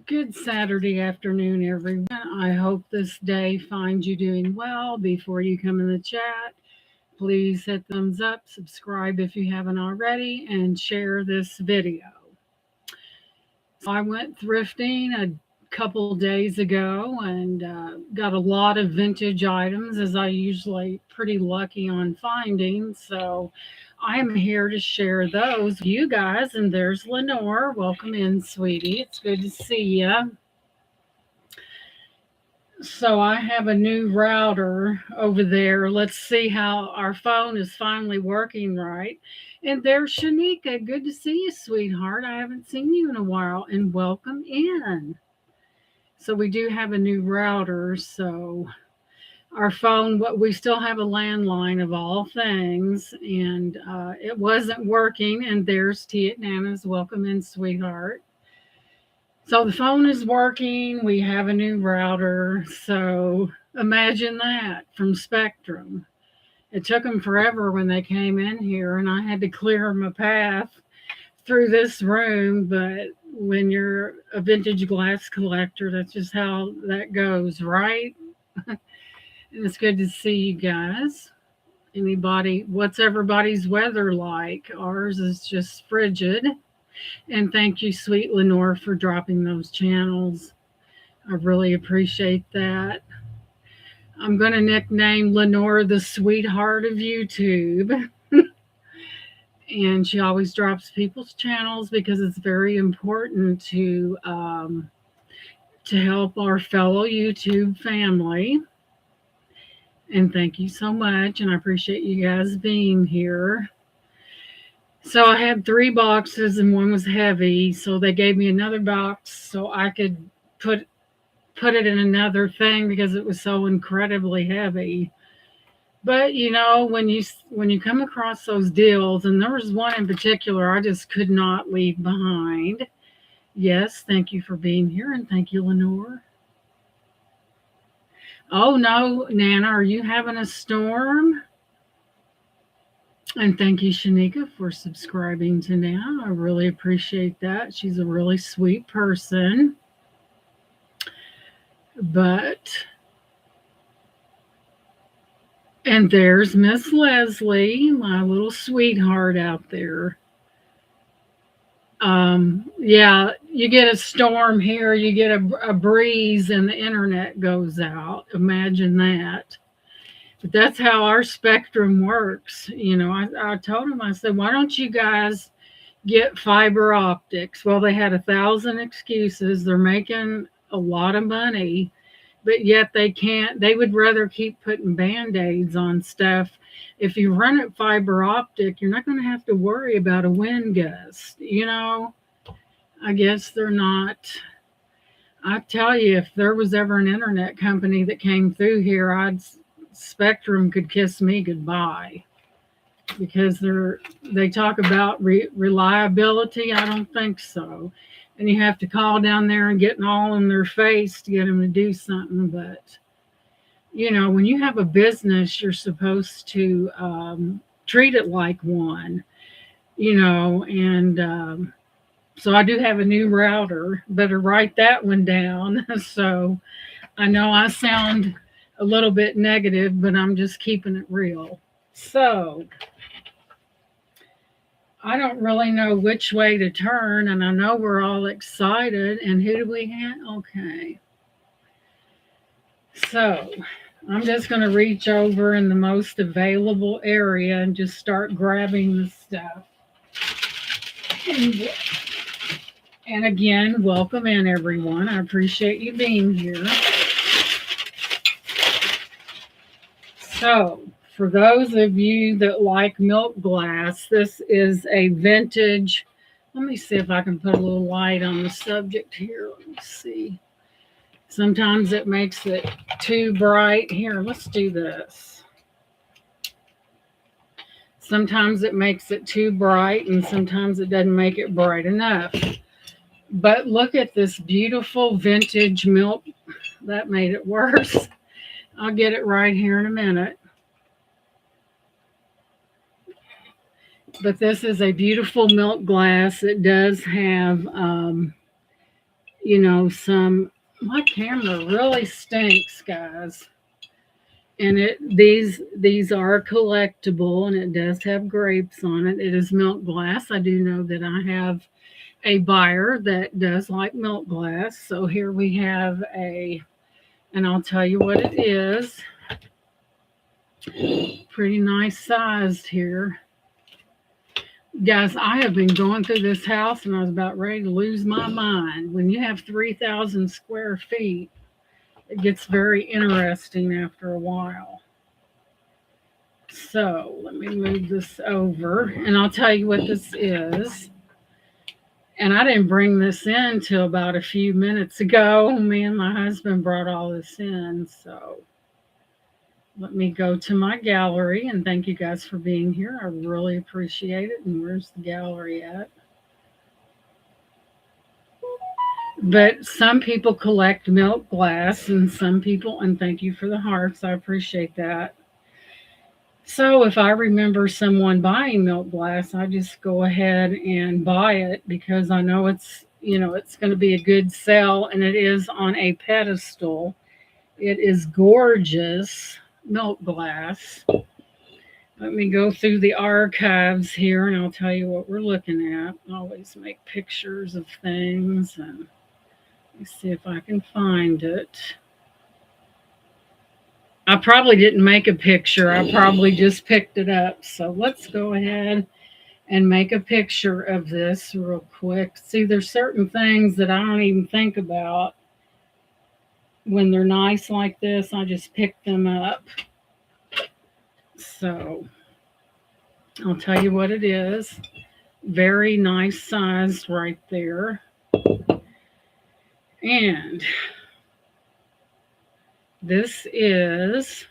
Good Saturday afternoon, everyone. I hope this day finds you doing well. Before you come in the chat, please hit thumbs up, subscribe if you haven't already, and share this video. So I went thrifting a couple days ago and got a lot of vintage items, as I usually pretty lucky on finding. So I am here to share those with you guys. And there's Lenore. Welcome in, sweetie. It's good to see you. So I have a new router over there. Let's see how our phone is finally working right. And there's Shanika. Good to see you, sweetheart. I haven't seen you in a while. And welcome in. So we do have a new router. So our phone, what we still have a landline of all things, and it wasn't working. And there's Tia Nana's. Welcome in, sweetheart. So the phone is working. We have a new router. So imagine that from Spectrum. It took them forever when they came in here, and I had to clear them a path through this room. But when you're a vintage glass collector, that's just how that goes, right? And it's good to see you guys. What's everybody's weather like? Ours is just frigid. And thank you, sweet Lenore, for dropping those channels. I really appreciate that. I'm going to nickname Lenore the sweetheart of YouTube. And she always drops people's channels because it's very important to help our fellow YouTube family. And thank you so much. And I appreciate you guys being here. So I had 3 boxes and one was heavy. So they gave me another box so I could put it in another thing because it was so incredibly heavy. But when you come across those deals, and there was one in particular I just could not leave behind. Yes, thank you for being here, and thank you, Lenore. Oh no, Nana, are you having a storm? And thank you, Shanika, for subscribing to now. I really appreciate that. She's a really sweet person. And there's Miss Leslie, my little sweetheart out there. Yeah, you get a storm here, you get a breeze, and the internet goes out. Imagine that. But that's how our Spectrum works. I told him, I said, why don't you guys get fiber optics? Well, they had 1,000 excuses. They're making a lot of money, but yet they can't. They would rather keep putting Band-Aids on stuff. If you run it fiber optic, you're not going to have to worry about a wind gust. I guess they're not. I tell you, if there was ever an internet company that came through here, Spectrum could kiss me goodbye, because they talk about reliability. I don't think so. And you have to call down there and get all in their face to get them to do something. But when you have a business, you're supposed to treat it like one. And so I do have a new router. Better write that one down. So I know I sound a little bit negative, but I'm just keeping it real. So I don't really know which way to turn, and I know we're all excited. And who do we have? Okay. So I'm just going to reach over in the most available area and just start grabbing the stuff. And again, welcome in, everyone. I appreciate you being here. So, for those of you that like milk glass, this is a vintage. Let me see if I can put a little light on the subject here. Let me see. Sometimes it makes it too bright. Here, let's do this. Sometimes it makes it too bright, and sometimes it doesn't make it bright enough. But look at this beautiful vintage milk. That made it worse. I'll get it right here in a minute. But this is a beautiful milk glass. It does have, My camera really stinks, guys. And these are collectible, and it does have grapes on it. It is milk glass. I do know that I have a buyer that does like milk glass. So here we have and I'll tell you what it is. Pretty nice sized here. Guys, I have been going through this house and I was about ready to lose my mind. When you have 3,000 square feet, it gets very interesting after a while. So let me move this over and I'll tell you what this is. And I didn't bring this in till about a few minutes ago. Me and my husband brought all this in. So let me go to my gallery and thank you guys for being here. I really appreciate it. And where's the gallery at? But some people collect milk glass and thank you for the hearts. I appreciate that. So if I remember someone buying milk glass, I just go ahead and buy it because I know it's going to be a good sell and it is on a pedestal. It is gorgeous milk glass. Let me go through the archives here and I'll tell you what we're looking at. I always make pictures of things and let me see if I can find it. I probably didn't make a picture. I probably just picked it up. So let's go ahead and make a picture of this real quick. See, there's certain things that I don't even think about when they're nice like this. I just pick them up. So I'll tell you what it is. Very nice size right there. And this is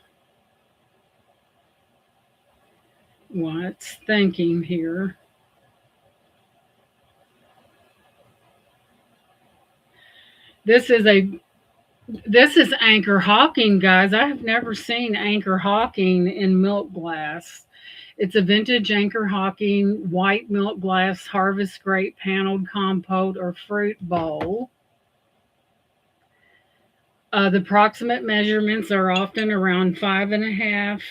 what's thinking here. This is Anchor Hawking, guys. I have never seen Anchor Hawking in milk glass. It's a vintage Anchor Hawking white milk glass harvest grape paneled compote or fruit bowl. The approximate measurements are often around 5.5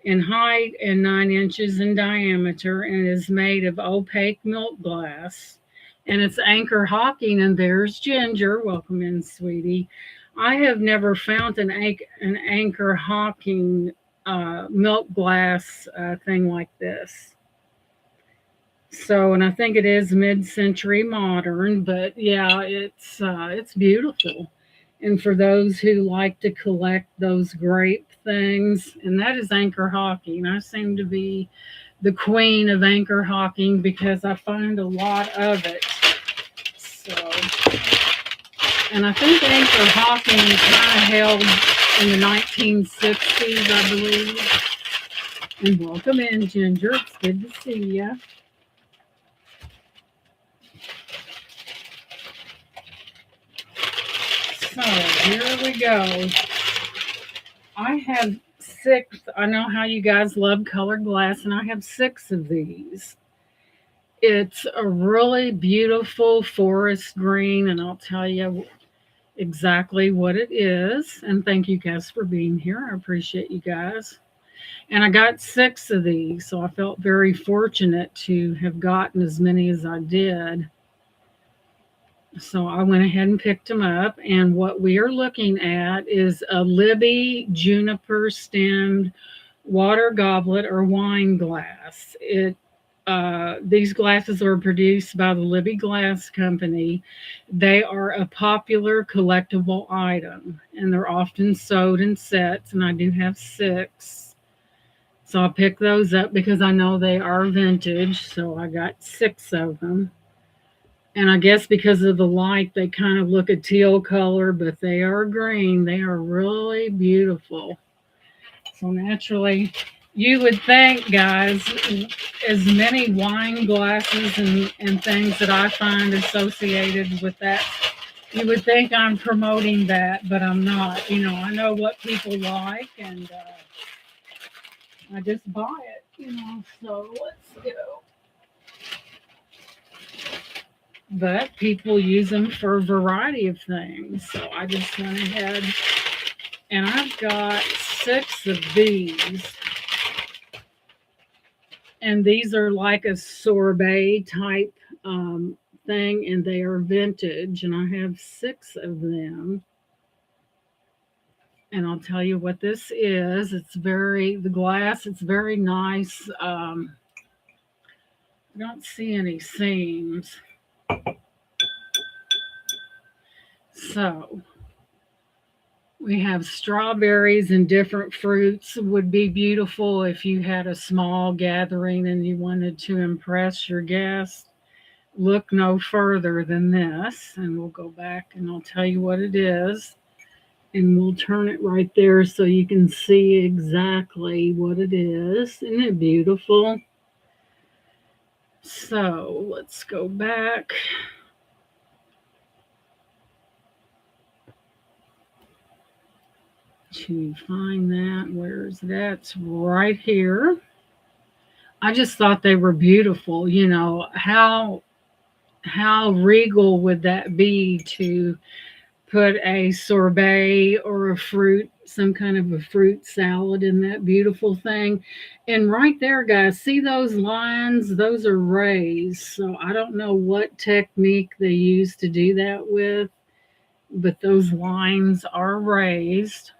in height and 9 inches in diameter, and is made of opaque milk glass. And it's Anchor Hawking, and there's Ginger. Welcome in, sweetie. I have never found an Anchor Hawking milk glass thing like this. So, and I think it is mid-century modern, but yeah, it's beautiful. And for those who like to collect those grape things, and that is Anchor Hawking. I seem to be the queen of Anchor Hawking because I find a lot of it. So, and I think Anchor Hawking kind of held in the 1960s, I believe. And welcome in, Ginger. It's good to see you. So here we go. I have 6. I know how you guys love colored glass, and I have 6 of these. It's a really beautiful forest green, and I'll tell you exactly what it is. And thank you guys for being here. I appreciate you guys. And I got 6 of these, so I felt very fortunate to have gotten as many as I did. So I went ahead and picked them up. And what we are looking at is a Libby juniper stemmed water goblet or wine glass. These glasses are produced by the Libby Glass Company. They are a popular collectible item, and they're often sold in sets, and I do have 6. So I picked those up because I know they are vintage, so I got 6 of them. And I guess because of the light, they kind of look a teal color, but they are green. They are really beautiful. So naturally, you would think, guys, as many wine glasses and things that I find associated with that, you would think I'm promoting that, but I'm not. I know what people like, and I just buy it, So let's go. but people use them for a variety of things. So I just went ahead and I've got 6 of these. And these are like a sorbet type thing, and they are vintage. And I have 6 of them. And I'll tell you what this is. The glass, it's very nice. I don't see any seams. So we have strawberries and different fruits. Would be beautiful if you had a small gathering and you wanted to impress your guests. Look no further than this. And we'll go back and I'll tell you what it is. And we'll turn it right there so you can see exactly what it is. Isn't it beautiful? So let's go back. To find that. Where's that? It's right here. I just thought they were beautiful. You know, how regal would that be to put a sorbet or a fruit, some kind of a fruit salad in that beautiful thing. And right there, guys, see those lines? Those are raised. So I don't know what technique they use to do that with, but those lines are raised.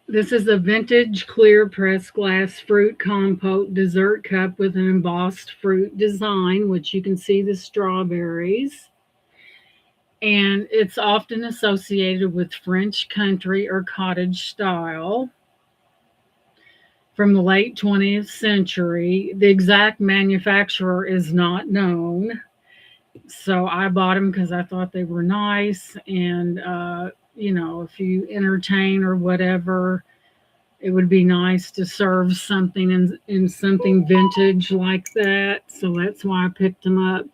This is a vintage clear pressed glass fruit compote dessert cup with an embossed fruit design, which you can see the strawberries. And it's often associated with French country or cottage style from the late 20th century. The exact manufacturer is not known. So I bought them because I thought they were nice. And, if you entertain or whatever, it would be nice to serve something in something vintage like that. So that's why I picked them up.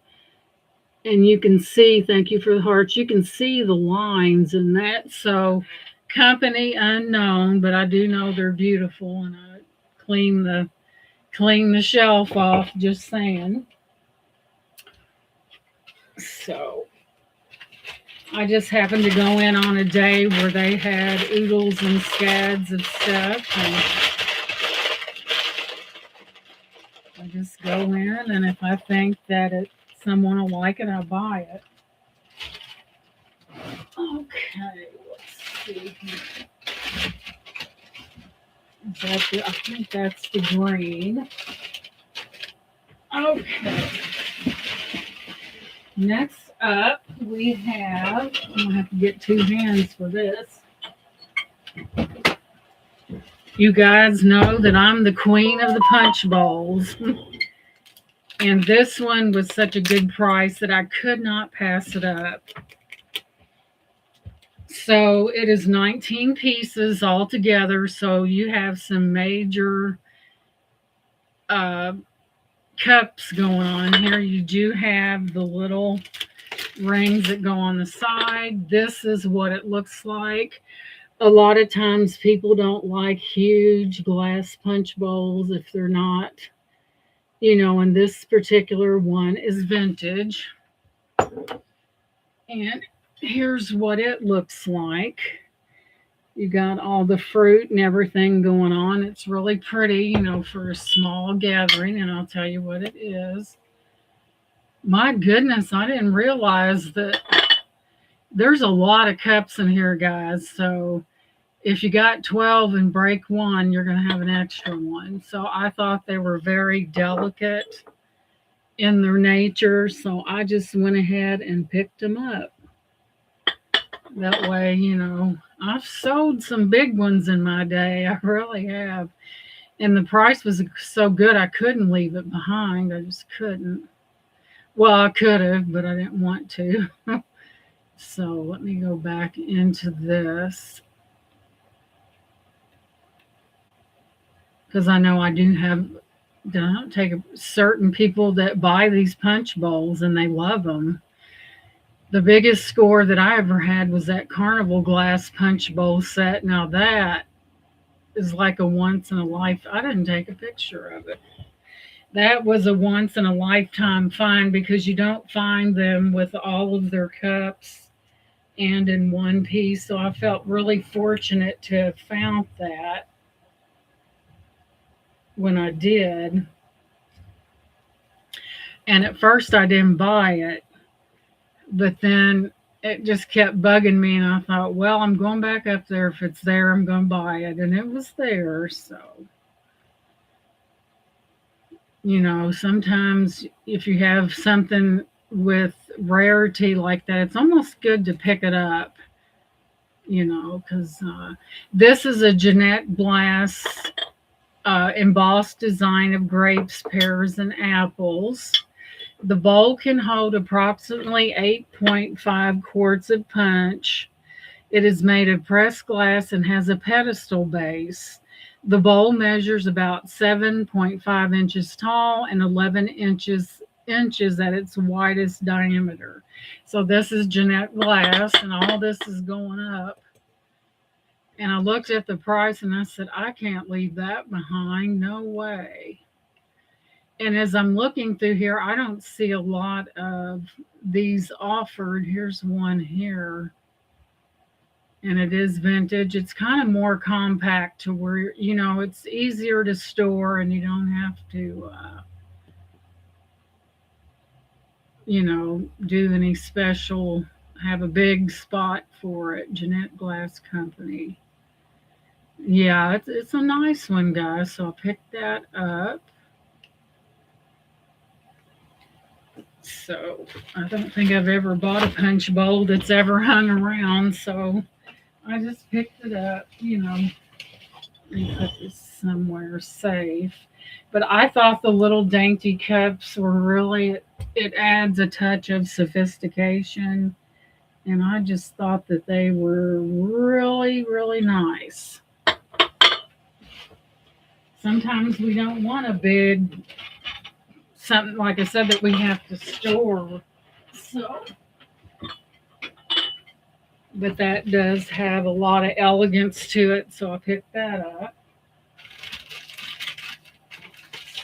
And you can see, thank you for the hearts, you can see the lines in that. So company unknown, but I do know they're beautiful, and I clean the shelf off, just saying. So I just happened to go in on a day where they had oodles and scads of stuff, and I just go in, and if I think that someone will like it, I'll buy it. Okay, let's see here. I think that's the green. Okay. Next up, we have, I'm going to have to get 2 hands for this. You guys know that I'm the queen of the punch bowls. And this one was such a good price that I could not pass it up. So it is 19 pieces altogether. So you have some major cups going on here. You do have the little rings that go on the side. This is what it looks like. A lot of times people don't like huge glass punch bowls if they're not, and this particular one is vintage. And here's what it looks like. You got all the fruit and everything going on. It's really pretty, for a small gathering, and I'll tell you what it is. My goodness, I didn't realize that there's a lot of cups in here, guys. So if you got 12 and break one, you're going to have an extra one. So I thought they were very delicate in their nature. So I just went ahead and picked them up. That way, I've sold some big ones in my day. I really have. And the price was so good, I couldn't leave it behind. I just couldn't. Well, I could have, but I didn't want to. So let me go back into this. Because I know I don't take certain people that buy these punch bowls and they love them. The biggest score that I ever had was that Carnival glass punch bowl set. Now that is like a once in a life. I didn't take a picture of it. That was a once in a lifetime find because you don't find them with all of their cups and in one piece. So I felt really fortunate to have found that when I did. And at first I didn't buy it, but then it just kept bugging me. And I thought, well, I'm going back up there. If it's there, I'm going to buy it. And it was there. So, sometimes if you have something with rarity like that, it's almost good to pick it up, because this is a Jeanette Glass embossed design of grapes, pears, and apples. The bowl can hold approximately 8.5 quarts of punch. It is made of pressed glass and has a pedestal base. The bowl measures about 7.5 inches tall and 11 inches at its widest diameter. So this is Jeanette Glass, and all this is going up. And I looked at the price and I said, I can't leave that behind. No way. And as I'm looking through here, I don't see a lot of these offered. Here's one here. And it is vintage. It's kind of more compact to where, it's easier to store and you don't have to, do any special, have a big spot for it. Jeanette Glass Company. Yeah, it's a nice one, guys. So I'll pick that up. So I don't think I've ever bought a punch bowl that's ever hung around. So I just picked it up, and put this somewhere safe. But I thought the little dainty cups were really, it adds a touch of sophistication. And I just thought that they were really, really nice. Sometimes we don't want a big, something like I said, that we have to store. So, but that does have a lot of elegance to it, so I picked that up.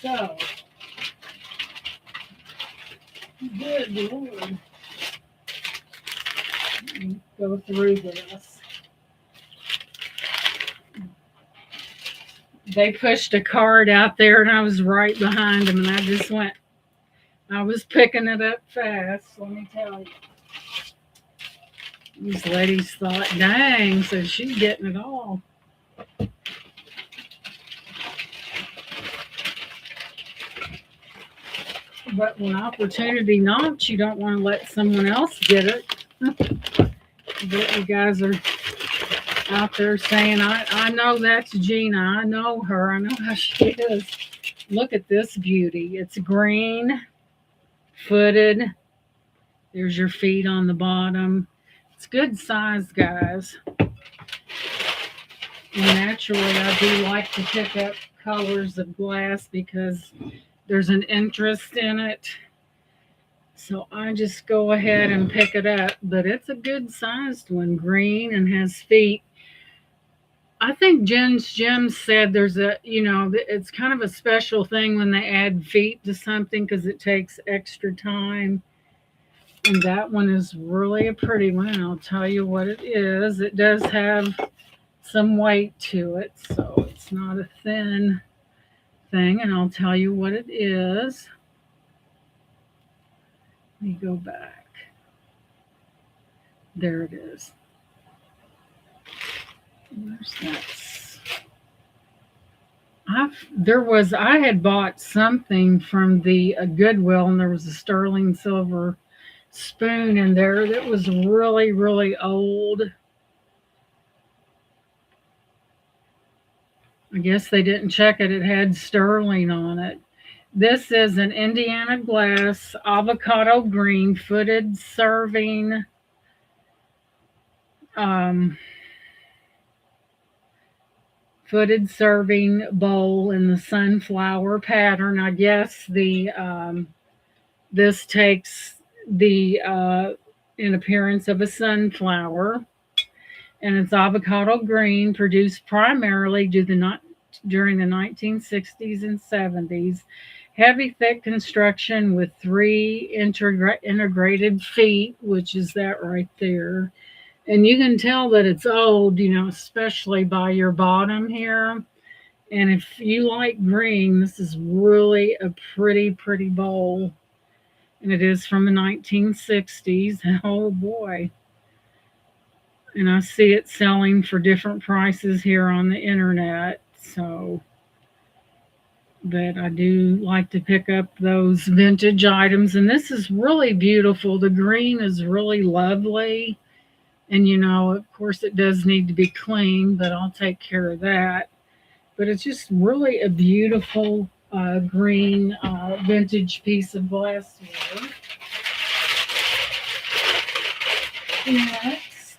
So, good Lord. Let me go through this. They pushed a cart out there and I was right behind them, and I was picking it up fast, let me tell you. These ladies thought, dang, so she's getting it all. But when opportunity knocks, you don't want to let someone else get it. But you guys are out there saying, I know that's Gina. I know her. I know how she is. Look at this beauty. It's green, footed. There's your feet on the bottom. It's good size, guys. And naturally, I do like to pick up colors of glass because there's an interest in it. So I just go ahead and pick it up. But it's a good sized one, green, and has feet. I think Jen's Gems said there's it's kind of a special thing when they add feet to something because it takes extra time. And that one is really a pretty one. And I'll tell you what it is. It does have some weight to it, so it's not a thin thing. And I'll tell you what it is. Let me go back. There it is. Where's that? I had bought something from the Goodwill, and there was a sterling silver spoon in there that was really, really old. I guess they didn't check it. It had sterling on it. This is an Indiana Glass avocado green footed serving bowl in the sunflower pattern. I guess this takes the in appearance of a sunflower, and it's avocado green, produced primarily during the 1960s and 70s. Heavy, thick construction with three integrated feet, which is that right there. And you can tell that it's old, especially by your bottom here. And if you like green, this is really a pretty, pretty bowl. And it is from the 1960s. Oh boy. And I see it selling for different prices here on the internet. So, but I do like to pick up those vintage items. And this is really beautiful. The green is really lovely. And, of course, it does need to be cleaned, but I'll take care of that. But it's just really a beautiful green vintage piece of glassware. Next,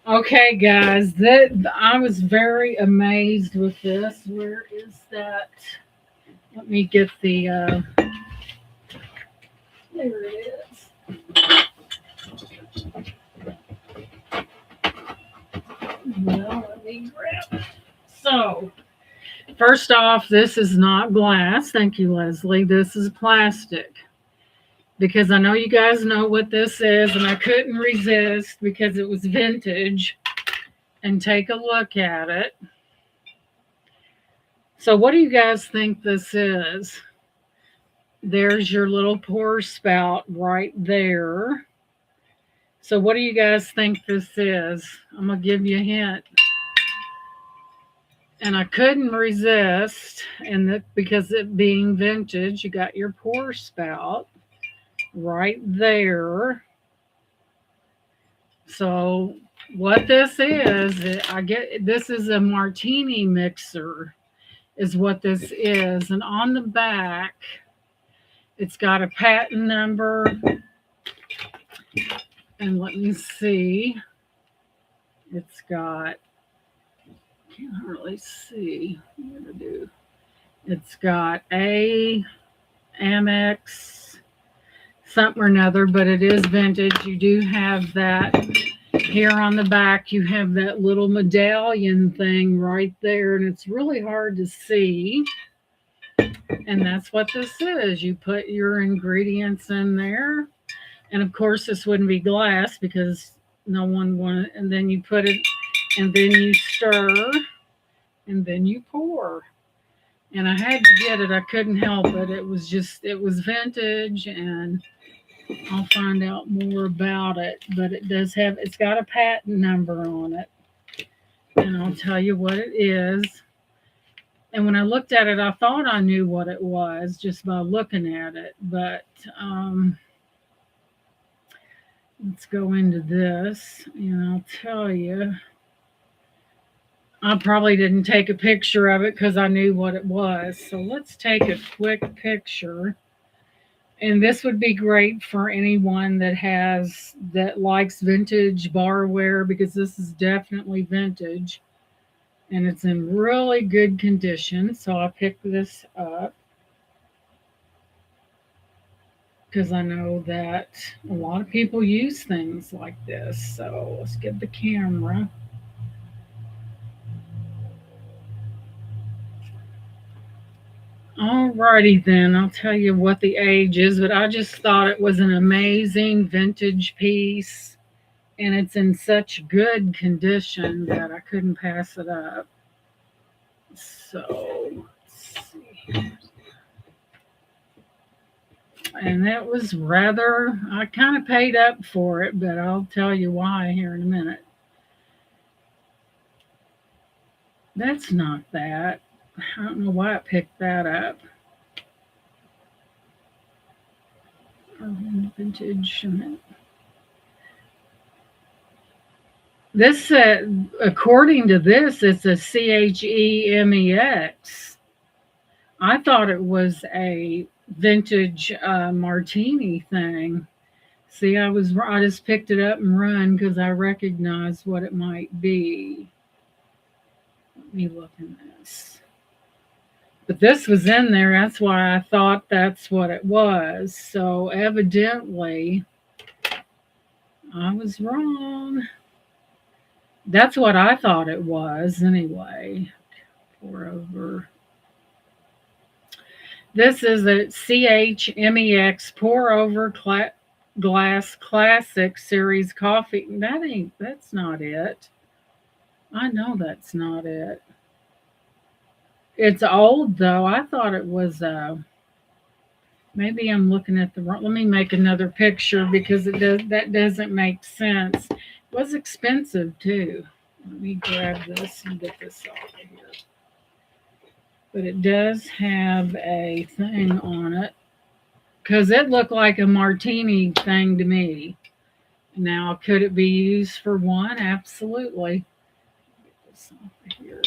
okay, guys, that I was very amazed with this. Where is that? Let me get the. There it is. Well, let me grab it. So, first off, this is not glass. Thank you, Leslie. This is plastic. Because I know you guys know what this is, and I couldn't resist because it was vintage. And take a look at it. So, what do you guys think this is? There's your little pour spout right there. So, what do you guys think this is? I'm going to give you a hint. And I couldn't resist, and that because it being vintage, you got your pour spout right there. So, what this is, I get this is a martini mixer, is what this is. And on the back, it's got a patent number. And let me see. It's got, can't hardly see what to do. It's got a Amex something or another, but it is vintage. You do have that here on the back. You have that little medallion thing right there, and it's really hard to see. And that's what this is. You put your ingredients in there. And of course, this wouldn't be glass because no one wanted. And then you put it, and then you stir, and then you pour. And I had to get it. I couldn't help it. It was vintage, and I'll find out more about it. But it's got a patent number on it. And I'll tell you what it is. And when I looked at it, I thought I knew what it was just by looking at it. But let's go into this, and I'll tell you. I probably didn't take a picture of it because I knew what it was. So let's take a quick picture. And this would be great for anyone that likes vintage barware, because this is definitely vintage. And it's in really good condition. So I picked this up because I know that a lot of people use things like this. So let's get the camera. Alrighty then, I'll tell you what the age is, but I just thought it was an amazing vintage piece, and it's in such good condition that I couldn't pass it up. So, let's see. And that was I kind of paid up for it, but I'll tell you why here in a minute. That's not that. I don't know why I picked that up. Vintage. This, according to this, it's a CHEMEX. I thought it was a vintage martini thing. See, I just picked it up and run because I recognized what it might be. Let me look in this. But this was in there. That's why I thought that's what it was. So evidently, I was wrong. That's what I thought it was anyway. Pour over. This is a CHMEX pour over glass classic series coffee. That's not it. I know that's not it. It's old though. I thought it was maybe I'm looking at the wrong. Let me make another picture because that doesn't make sense. It was expensive too. Let me grab this and get this off of here. But it does have a thing on it because it looked like a martini thing to me. Now, could it be used for one? Absolutely. Get this off of here.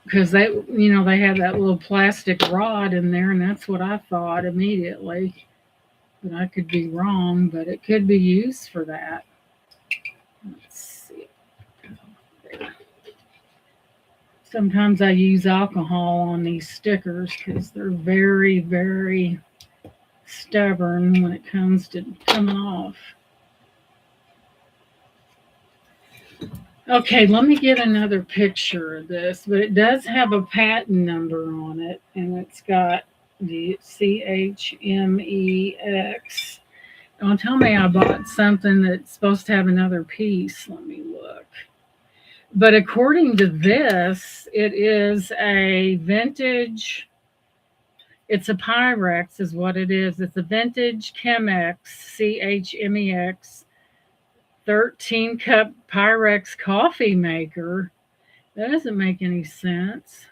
Because they have that little plastic rod in there, and that's what I thought immediately. But I could be wrong, but it could be used for that. Let's see. There. Sometimes I use alcohol on these stickers because they're very, very stubborn when it comes to coming off. Okay, let me get another picture of this, but it does have a patent number on it, and it's got the CHMEX. Don't tell me I bought something that's supposed to have another piece. Let me look. But according to this, it is a vintage, it's a Pyrex is what it is. It's a vintage Chemex, CHMEX, 13 cup Pyrex coffee maker. That doesn't make any sense.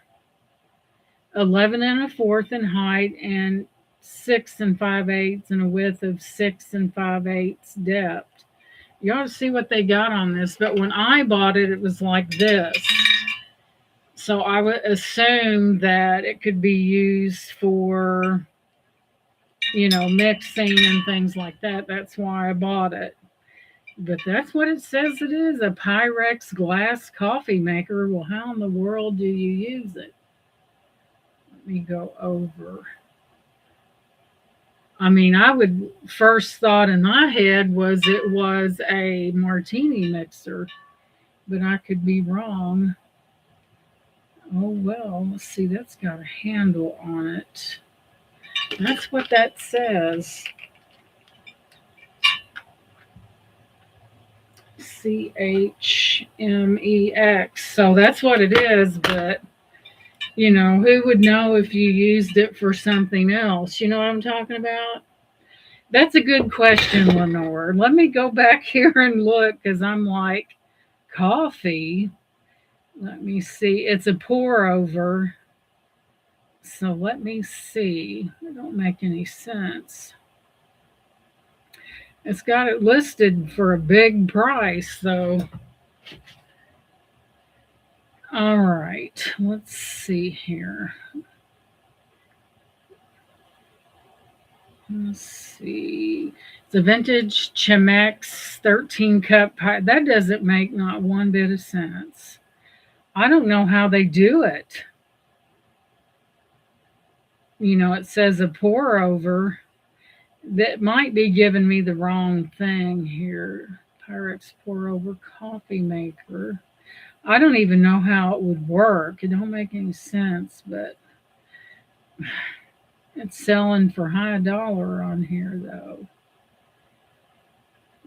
11 1/4 in height and 6 5/8 and a width of 6 5/8 depth. You ought to see what they got on this. But when I bought it, it was like this. So I would assume that it could be used for, mixing and things like that. That's why I bought it. But that's what it says it is, a Pyrex glass coffee maker. Well, how in the world do you use it? Let me go over. I mean, I would first thought in my head was it was a martini mixer, but I could be wrong. Oh, well, let's see. That's got a handle on it. That's what that says. CHMEX. So that's what it is, but who would know if you used it for something else? You know what I'm talking about? That's a good question, Lenore. Let me go back here and look because I'm like, coffee. Let me see. It's a pour over. So let me see. It don't make any sense. It's got it listed for a big price, though. All right, let's see here. Let's see. It's a vintage Chemex 13 cup pie. That doesn't make not one bit of sense. I don't know how they do it. It says a pour over. That might be giving me the wrong thing here. Pyrex pour over coffee maker. I don't even know how it would work. It don't make any sense, but it's selling for high dollar on here, though.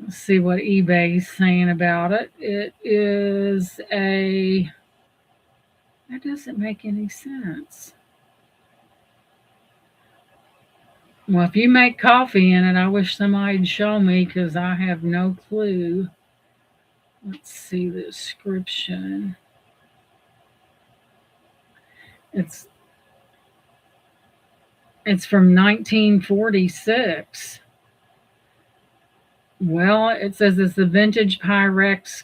Let's see what eBay's saying about it. It is that doesn't make any sense. Well, if you make coffee in it, I wish somebody'd show me because I have no clue. Let's see the description. It's from 1946. Well, it says it's the vintage Pyrex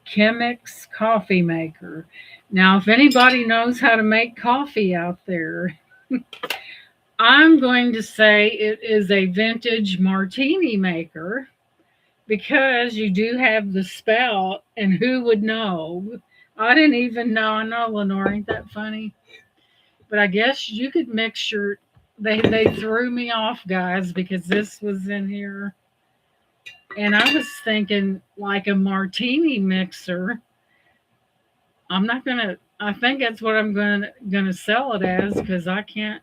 Chemex coffee maker. Now, if anybody knows how to make coffee out there, I'm going to say it is a vintage martini maker because you do have the spout, and who would know? I didn't even know. I know, Lenore, ain't that funny? But I guess you could mix your. They threw me off, guys, because this was in here, and I was thinking like a martini mixer. I'm not gonna. I think that's what I'm gonna sell it as because I can't.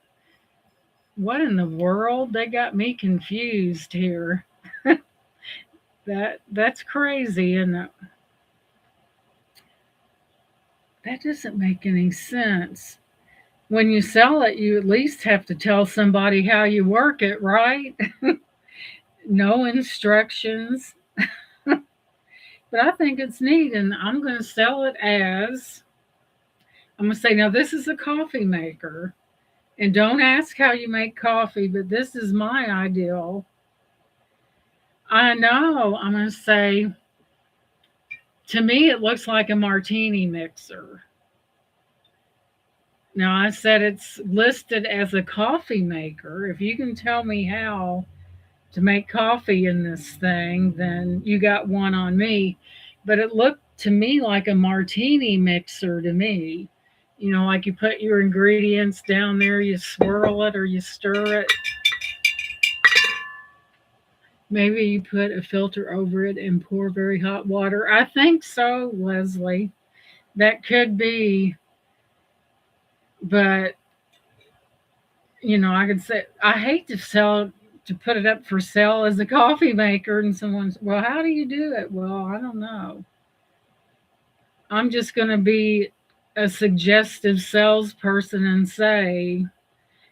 What in the world? They got me confused here. That's crazy, and that doesn't make any sense. When you sell it, you at least have to tell somebody how you work it, right? No instructions. But I think it's neat, and I'm going to sell it as I'm going to say, now this is a coffee maker. And don't ask how you make coffee, but this is my ideal. I know. I'm going to say, to me, it looks like a martini mixer. Now, I said it's listed as a coffee maker. If you can tell me how to make coffee in this thing, then you got one on me. But it looked to me like a martini mixer to me. You know, like you put your ingredients down there, you swirl it or you stir it. Maybe you put a filter over it and pour very hot water. I think so, Leslie. That could be, but I could say I hate to put it up for sale as a coffee maker, and someone's, well, how do you do it? Well, I don't know. I'm just going to be a suggestive salesperson and say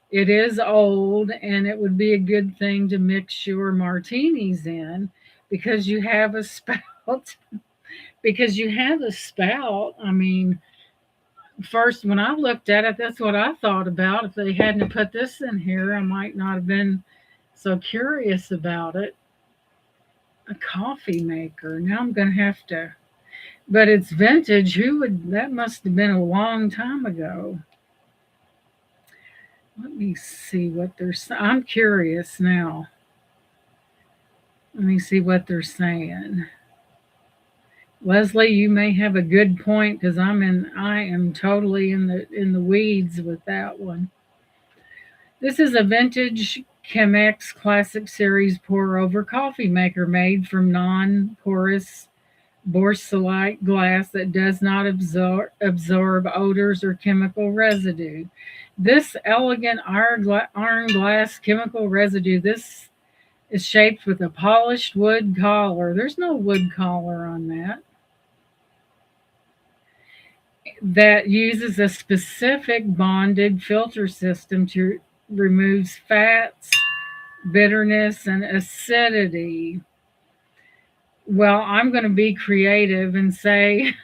it is old and it would be a good thing to mix your martinis in because you have a spout. Because you have a spout. I mean, first, when I looked at it, that's what I thought about. If they hadn't put this in here, I might not have been so curious about it. A coffee maker. Now I'm going to have to. But it's vintage. Who would that must have been a long time ago. Let me see what they're I'm curious now. Let me see what they're saying. Leslie, you may have a good point because I am totally in the weeds with that one. This is a vintage Chemex Classic Series pour over coffee maker made from non-porous borsilicate glass that does not absorb odors or chemical residue. This elegant iron glass chemical residue, this is shaped with a polished wood collar. There's no wood collar on that. That uses a specific bonded filter system to remove fats, bitterness, and acidity. Well, I'm going to be creative and say,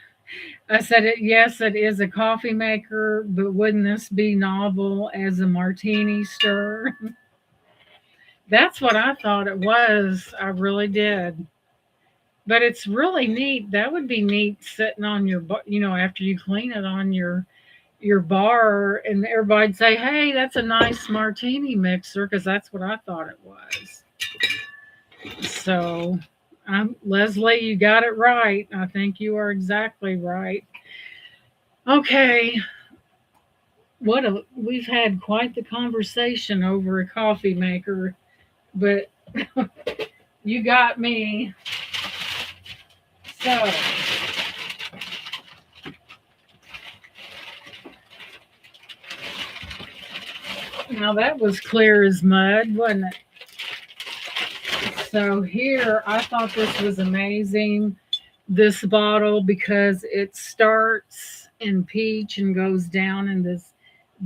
I said it. Yes, it is a coffee maker, but wouldn't this be novel as a martini stir? That's what I thought it was. I really did. But it's really neat. That would be neat sitting on your, after you clean it on your bar, and everybody'd say, "Hey, that's a nice martini mixer," because that's what I thought it was. So, Leslie, you got it right. I think you are exactly right. Okay, we've had quite the conversation over a coffee maker, but you got me. So, now that was clear as mud, wasn't it? So here, I thought this was amazing, this bottle, because it starts in peach and goes down in this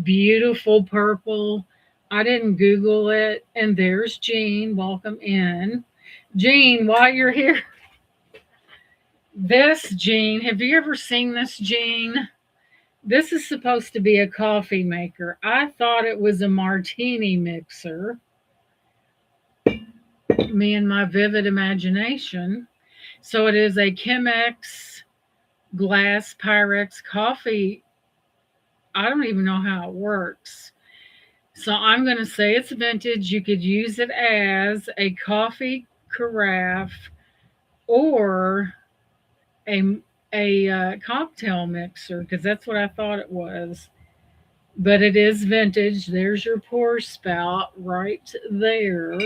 beautiful purple. I didn't Google it. And there's Jean. Welcome in. Jean, while you're here, this Jean, have you ever seen this Jean? This is supposed to be a coffee maker. I thought it was a martini mixer. Me and my vivid imagination. So it is a Chemex glass Pyrex coffee. I don't even know how it works. So I'm going to say it's vintage. You could use it as a coffee carafe or a cocktail mixer, because that's what I thought it was. But it is vintage. There's your pour spout right there.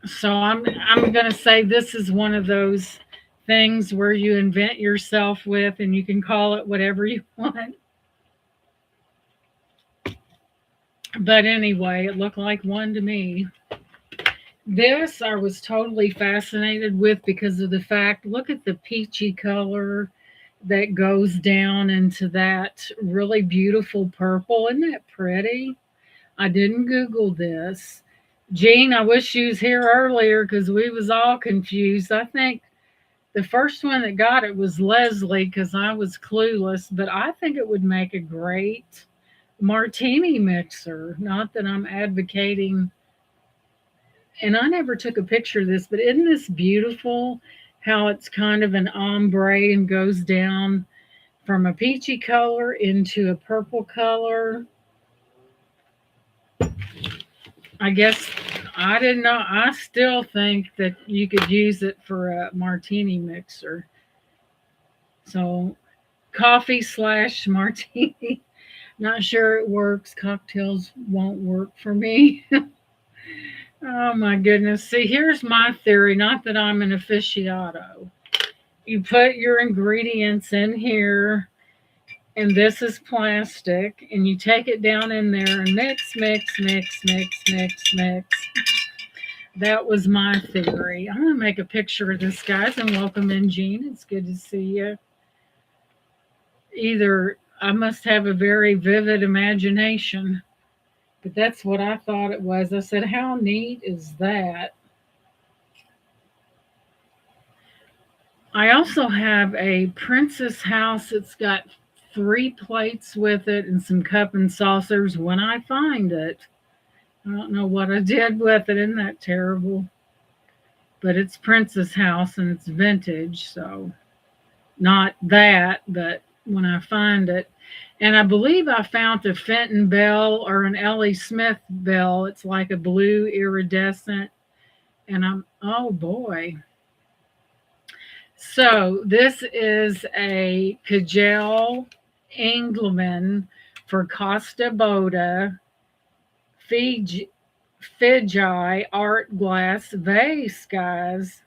So I'm gonna say this is one of those things where you invent yourself with, and you can call it whatever you want. But anyway, it looked like one to me. This I was totally fascinated with because of the fact, look at the peachy color that goes down into that really beautiful purple. Isn't that pretty? I didn't Google this. Jean, I wish you was here earlier because we was all confused. I think the first one that got it was Leslie because I was clueless, but I think it would make a great martini mixer. Not that I'm advocating, and I never took a picture of this, but isn't this beautiful how it's kind of an ombre and goes down from a peachy color into a purple color? I guess I didn't know. I still think that you could use it for a martini mixer. So, coffee slash martini. Not sure it works. Cocktails won't work for me. Oh my goodness. See, here's my theory. Not that I'm an aficionado. You put your ingredients in here, and this is plastic, and you take it down in there and mix, mix, mix, mix, mix, mix. That was my theory. I'm going to make a picture of this, guys, and welcome in, Jean. It's good to see you. Either I must have a very vivid imagination, but that's what I thought it was. I said, how neat is that? I also have a Princess House. It's got 3 plates with it and some cup and saucers when I find it. I don't know what I did with it. Isn't that terrible? But it's Princess House and it's vintage, so not that, but when I find it. And I believe I found a Fenton Bell or an Ellie Smith bell. It's like a blue iridescent. And oh boy. So this is a Kajal Engelman for Costa Boda Fiji art glass vase, guys.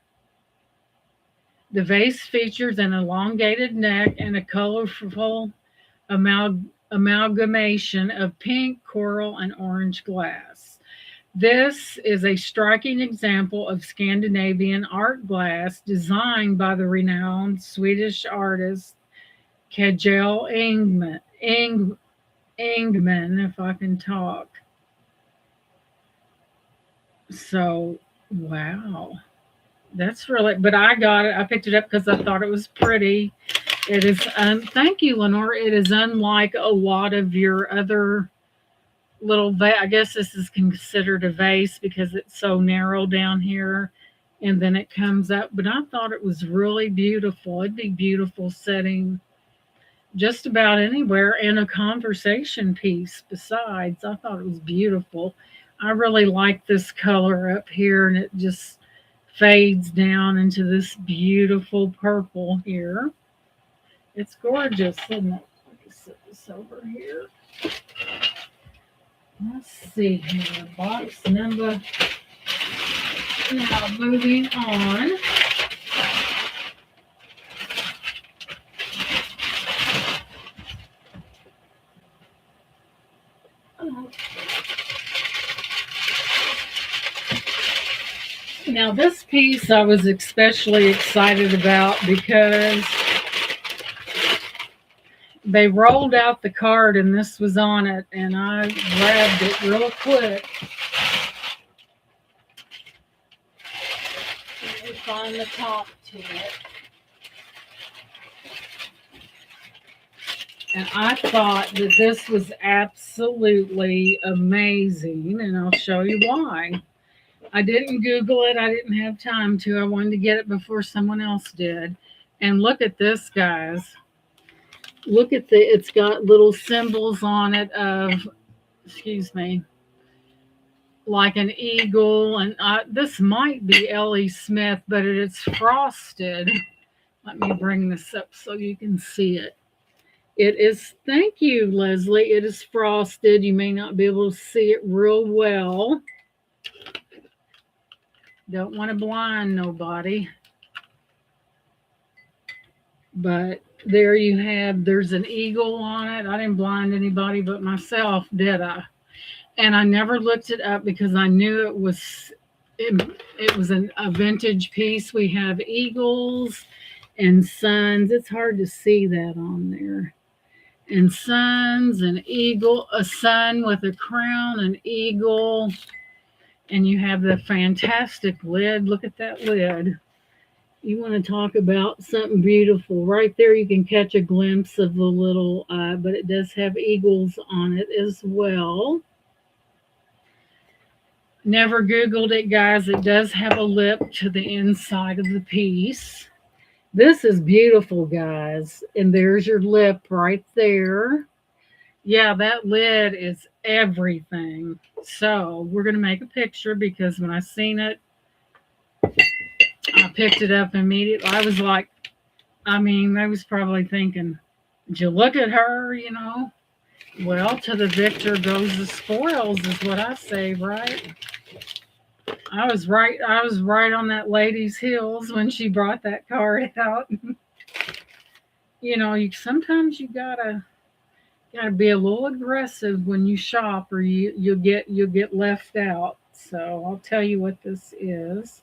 The vase features an elongated neck and a colorful amalgamation of pink, coral, and orange glass. This is a striking example of Scandinavian art glass designed by the renowned Swedish artist Kjell Engman, if I can talk. So, wow. That's really, but I got it. I picked it up because I thought it was pretty. It is, thank you, Lenore. It is unlike a lot of your other little, I guess this is considered a vase because it's so narrow down here and then it comes up. But I thought it was really beautiful. It'd be beautiful setting just about anywhere and a conversation piece besides. I thought it was beautiful. I really like this color up here and it just fades down into this beautiful purple here. It's gorgeous, isn't it? Let me set this over here. Let's see here. Box number. Now moving on. Now this piece I was especially excited about because they rolled out the card and this was on it and I grabbed it real quick. Let me find the top to it. And I thought that this was absolutely amazing and I'll show you why. I didn't Google it. I didn't have time to. I wanted to get it before someone else did. And look at this, guys. Look at it's got little symbols on it of, excuse me, like an eagle. And this might be Ellie Smith, but it is frosted. Let me bring this up so you can see it. It is, thank you, Leslie. It is frosted. You may not be able to see it real well. Don't want to blind nobody. But there you have, there's an eagle on it. I didn't blind anybody but myself, did I? And I never looked it up because I knew it was a vintage piece. We have eagles and suns. It's hard to see that on there. And suns, an eagle, a sun with a crown, an eagle, and you have the fantastic lid. Look at that lid. You want to talk about something beautiful. Right there, you can catch a glimpse of the little, but it does have eagles on it as well. Never Googled it, guys. It does have a lip to the inside of the piece. This is beautiful, guys. And there's your lip right there. Yeah, that lid is everything. So we're going to make a picture because when I seen it, I picked it up immediately. I was like, I was probably thinking, did you look at her, Well, to the victor goes the spoils is what I say, right? I was right on that lady's heels when she brought that card out. Sometimes you gotta be a little aggressive when you shop or you'll get left out. So I'll tell you what this is.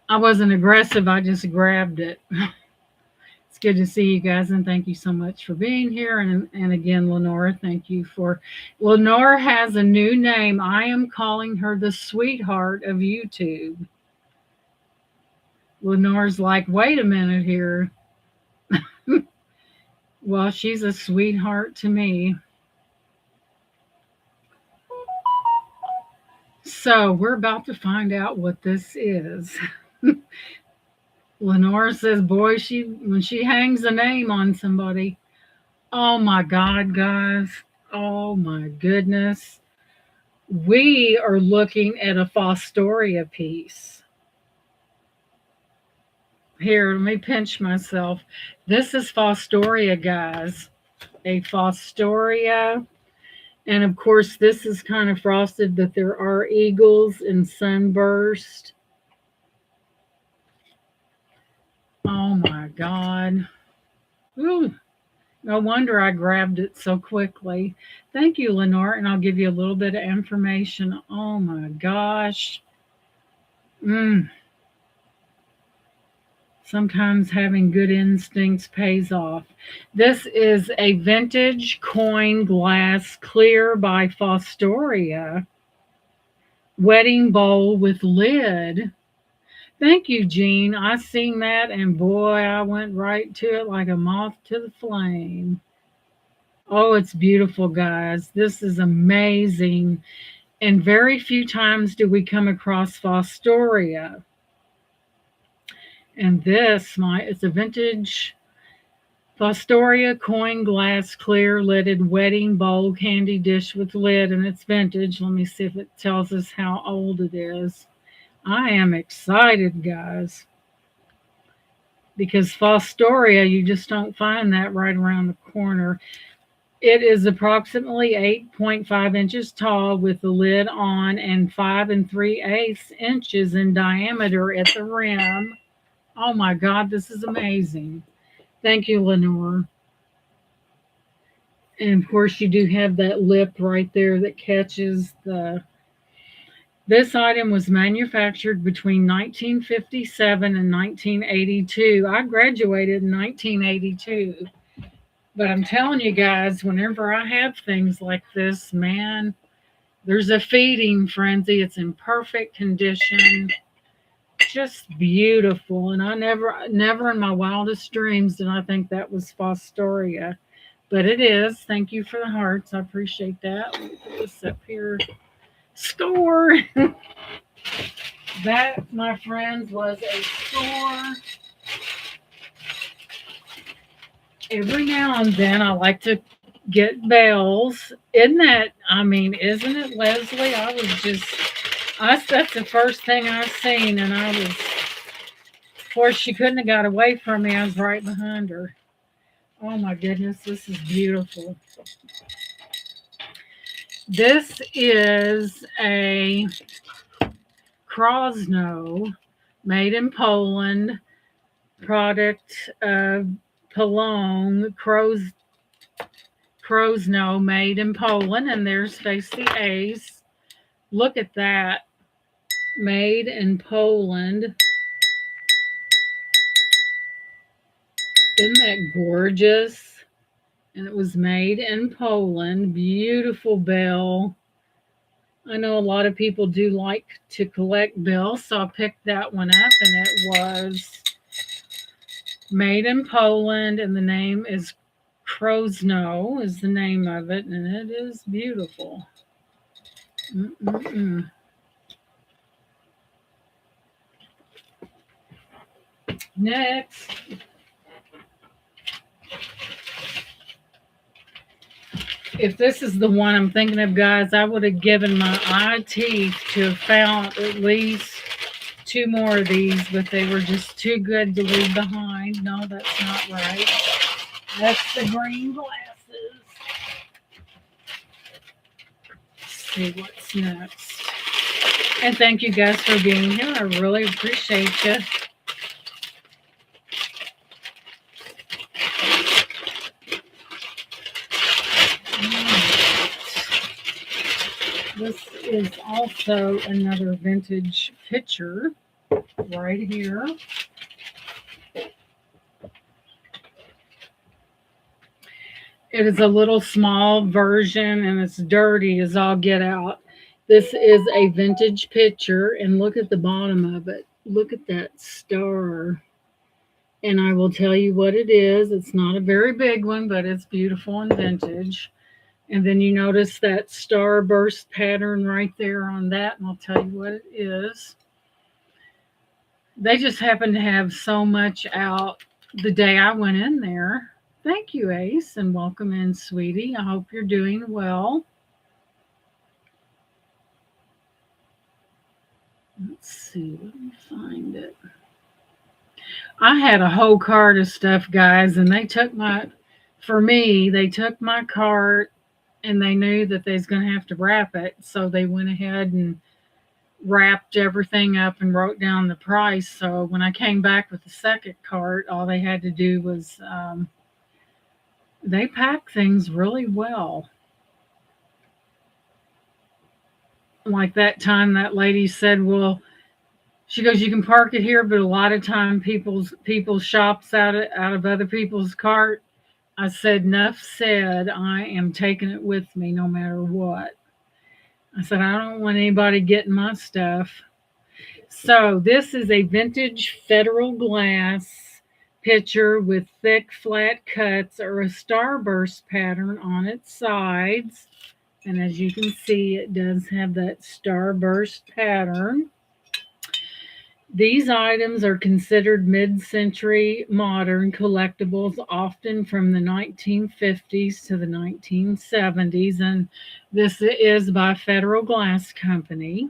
I wasn't aggressive, I just grabbed it. It's good to see you guys, and thank you so much for being here. And again, Lenora, thank you for. Lenora has a new name. I am calling her the sweetheart of YouTube. Lenora's like, wait a minute here. Well, she's a sweetheart to me. So we're about to find out what this is. Lenora says, boy, when she hangs a name on somebody, oh my God, guys. Oh my goodness. We are looking at a Fostoria piece. Here, let me pinch myself. This is Fostoria, guys. A Fostoria. And of course, this is kind of frosted, but there are eagles and sunburst. Oh my God. Ooh. No wonder I grabbed it so quickly. Thank you, Lenore, and I'll give you a little bit of information. Oh my gosh. Sometimes having good instincts pays off. This is a vintage coin glass clear by Fostoria. Wedding bowl with lid. Thank you, Jean. I seen that, and boy, I went right to it like a moth to the flame. Oh, it's beautiful, guys. This is amazing. And very few times do we come across Fostoria. And it's a vintage Fostoria coin glass clear lidded wedding bowl candy dish with lid, and it's vintage. Let me see if it tells us how old it is. I am excited, guys, because Fostoria, you just don't find that right around the corner. It is approximately 8.5 inches tall with the lid on and 5 3/8 inches in diameter at the rim. Oh my God, this is amazing. Thank you, Lenore. And of course, you do have that lip right there that catches the. This item was manufactured between 1957 and 1982. I graduated in 1982. But I'm telling you guys, whenever I have things like this, man, there's a feeding frenzy. It's in perfect condition. Just beautiful. And I never in my wildest dreams did I think that was Fostoria. But it is. Thank you for the hearts. I appreciate that. Let me put this up here. Score. That, my friends, was a score. Every now and then I like to get bells. Isn't that, I mean, isn't it, Leslie? That's the first thing I seen, and of course, she couldn't have got away from me. I was right behind her. Oh my goodness, this is beautiful. This is a Krosno made in Poland, product of Polong Krosno made in Poland, and there's Face the Ace. Look at that, made in Poland. Isn't that gorgeous? And it was made in Poland. Beautiful bell. I know a lot of people do like to collect bells, so I picked that one up, and it was made in Poland, and the name is Krosno is the name of it, and it is beautiful. Mm-mm-mm. Next, if this is the one I'm thinking of, guys, I would have given my eye teeth to have found at least two more of these, but they were just too good to leave behind. No, that's not right. That's the green glasses. Let's see what's next. And thank you guys for being here. I really appreciate you. This is also another vintage picture right here. It is a little small version, and it's dirty as all get out. This is a vintage picture, and look at the bottom of it. Look at that star. And I will tell you what it is. It's not a very big one, but it's beautiful and vintage. And then you notice that starburst pattern right there on that, and I'll tell you what it is. They just happened to have so much out the day I went in there. Thank you, Ace, and welcome in, sweetie. I hope you're doing well. Let's see, let me find it. I had a whole cart of stuff, guys, and they took my cart, and they knew that they was going to have to wrap it, so they went ahead and wrapped everything up and wrote down the price. So when I came back with the second cart, all they had to do was they pack things really well. Like that time that lady said, well, she goes, you can park it here, but a lot of time people's shops out of other people's cart. I said, enough said, I am taking it with me no matter what. I said, I don't want anybody getting my stuff. So this is a vintage Federal glass pitcher with thick flat cuts or a starburst pattern on its sides. And as you can see, it does have that starburst pattern. These items are considered mid-century modern collectibles, often from the 1950s to the 1970s, and this is by Federal Glass Company.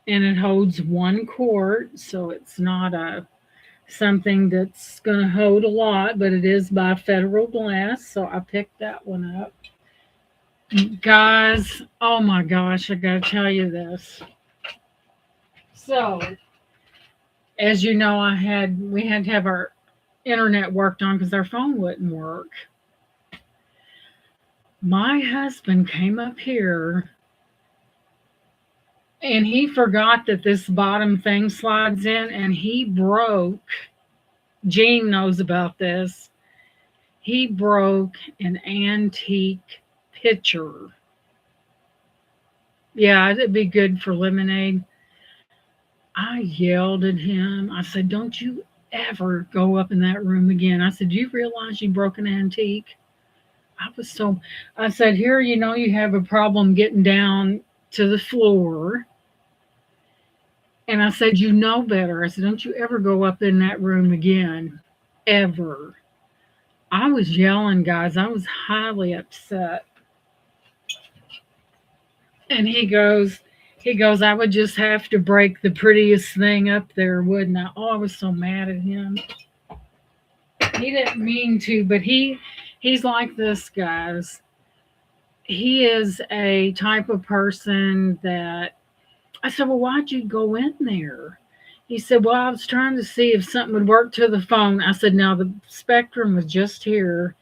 And it holds 1 quart, so it's not something that's going to hold a lot, but it is by Federal Glass, so I picked that one up. Guys, oh my gosh, I got to tell you this. So, as you know, we had to have our internet worked on because our phone wouldn't work. My husband came up here and he forgot that this bottom thing slides in, and he broke. Gene knows about this. He broke an antique pitcher. Yeah, it'd be good for lemonade. I yelled at him. I said, don't you ever go up in that room again. I said, do you realize you broke an antique? I said, here, you have a problem getting down to the floor. And I said, you know better. I said, don't you ever go up in that room again. Ever. I was yelling, guys. I was highly upset. And he goes, I would just have to break the prettiest thing up there, wouldn't I? Oh, I was so mad at him. He didn't mean to, but he's like this, guys. He is a type of person that I said, well, why'd you go in there? He said, well, I was trying to see if something would work to the phone. I said, now the spectrum was just here.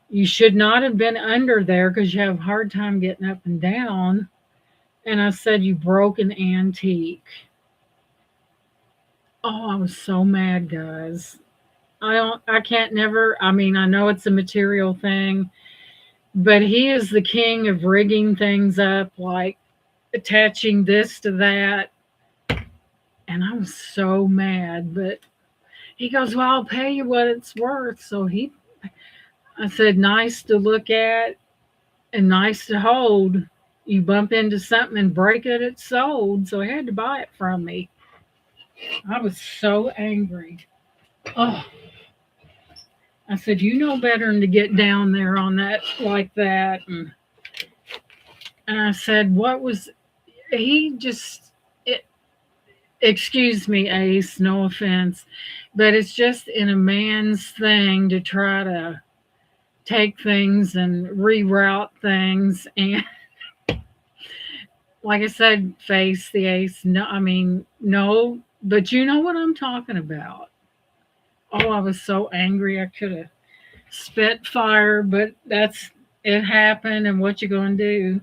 You should not have been under there because you have a hard time getting up and down. And I said, you broke an antique. Oh, I was so mad, guys. I can't never, I mean, I know it's a material thing, but he is the king of rigging things up, like attaching this to that. And I was so mad, but he goes, well, I'll pay you what it's worth. I said, nice to look at and nice to hold. You bump into something and break it, it's sold. So he had to buy it from me. I was so angry. Oh, I said, you know better than to get down there on that like that. And I said, what was he just, it, excuse me, Ace, no offense, but it's just in a man's thing to try to take things and reroute things. And like I said, face the ace. No, I mean, no, but you know what I'm talking about. Oh, I was so angry. I could have spit fire, but that's it happened. And what you going to do?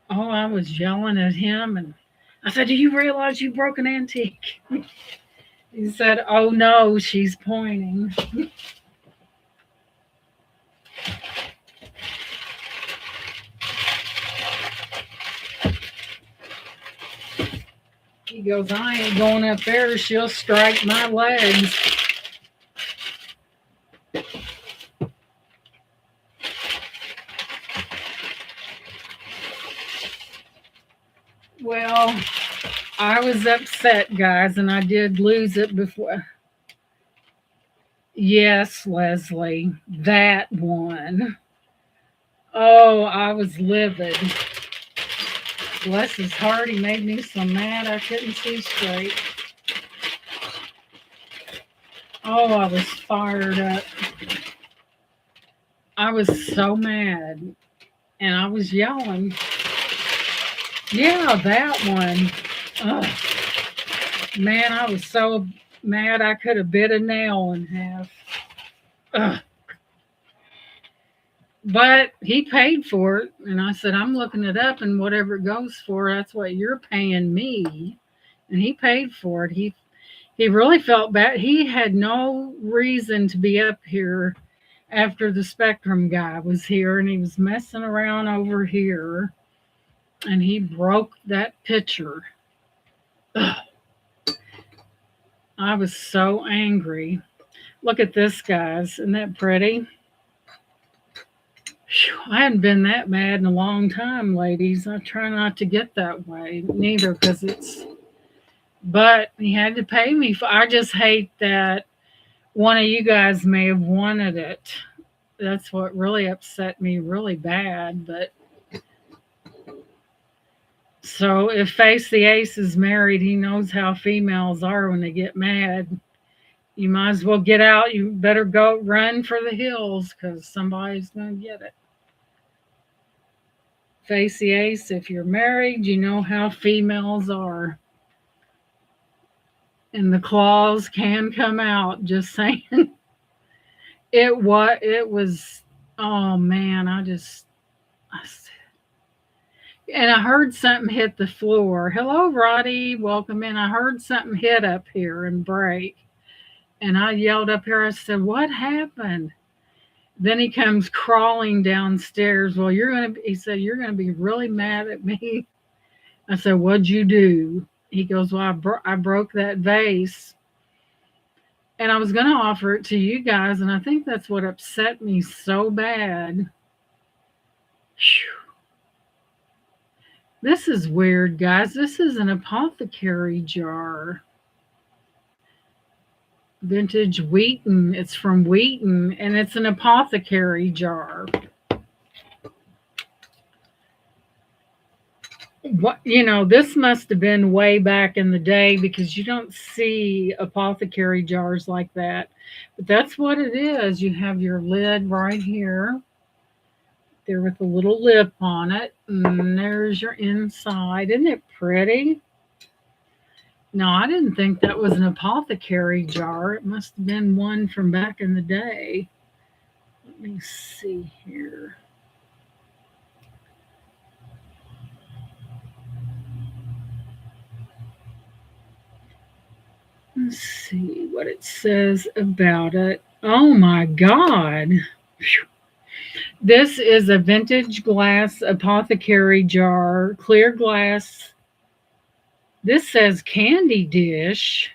Oh, I was yelling at him. And I said, do you realize you broke an antique? He said, oh, no, she's pointing. He goes, I ain't going up there. She'll strike my legs. Well, I was upset, guys, and I did lose it before. Yes, Leslie, that one. Oh, I was livid. Bless his heart, he made me so mad I couldn't see straight. Oh, I was fired up. I was so mad, and I was yelling. Yeah, that one. Oh, man, I was so mad I could have bit a nail in half. Ugh. But he paid for it, and I said, I'm looking it up, and whatever it goes for, that's what you're paying me. And he paid for it. He really felt bad. He had no reason to be up here after the Spectrum guy was here, and he was messing around over here, and he broke that picture. Ugh. I was so angry. Look at this, guys. Isn't that pretty? I hadn't been that mad in a long time, ladies. I try not to get that way, neither, because it's. But he had to pay me for. I just hate that one of you guys may have wanted it. That's what really upset me really bad. But so if Face the Ace is married, he knows how females are when they get mad. You might as well get out. You better go run for the hills because somebody's going to get it. Face the Ace, if you're married, you know how females are. And the claws can come out, just saying. It was, oh man, and I heard something hit the floor. Hello, Roddy, welcome in. I heard something hit up here and break. And I yelled up here, I said, what happened? Then he comes crawling downstairs. Well, he said, you're going to be really mad at me. I said, what'd you do? He goes, well, I broke that vase. And I was going to offer it to you guys. And I think that's what upset me so bad. Whew. This is weird, guys. This is an apothecary jar. Vintage Wheaton. It's from Wheaton, and it's an apothecary jar. What, this must have been way back in the day because you don't see apothecary jars like that. But that's what it is. You have your lid right here, there with a little lip on it, and there's your inside. Isn't it pretty? No, I didn't think that was an apothecary jar. It must have been one from back in the day. Let me see here. Let's see what it says about it. Oh my God. This is a vintage glass apothecary jar, clear glass. This says candy dish,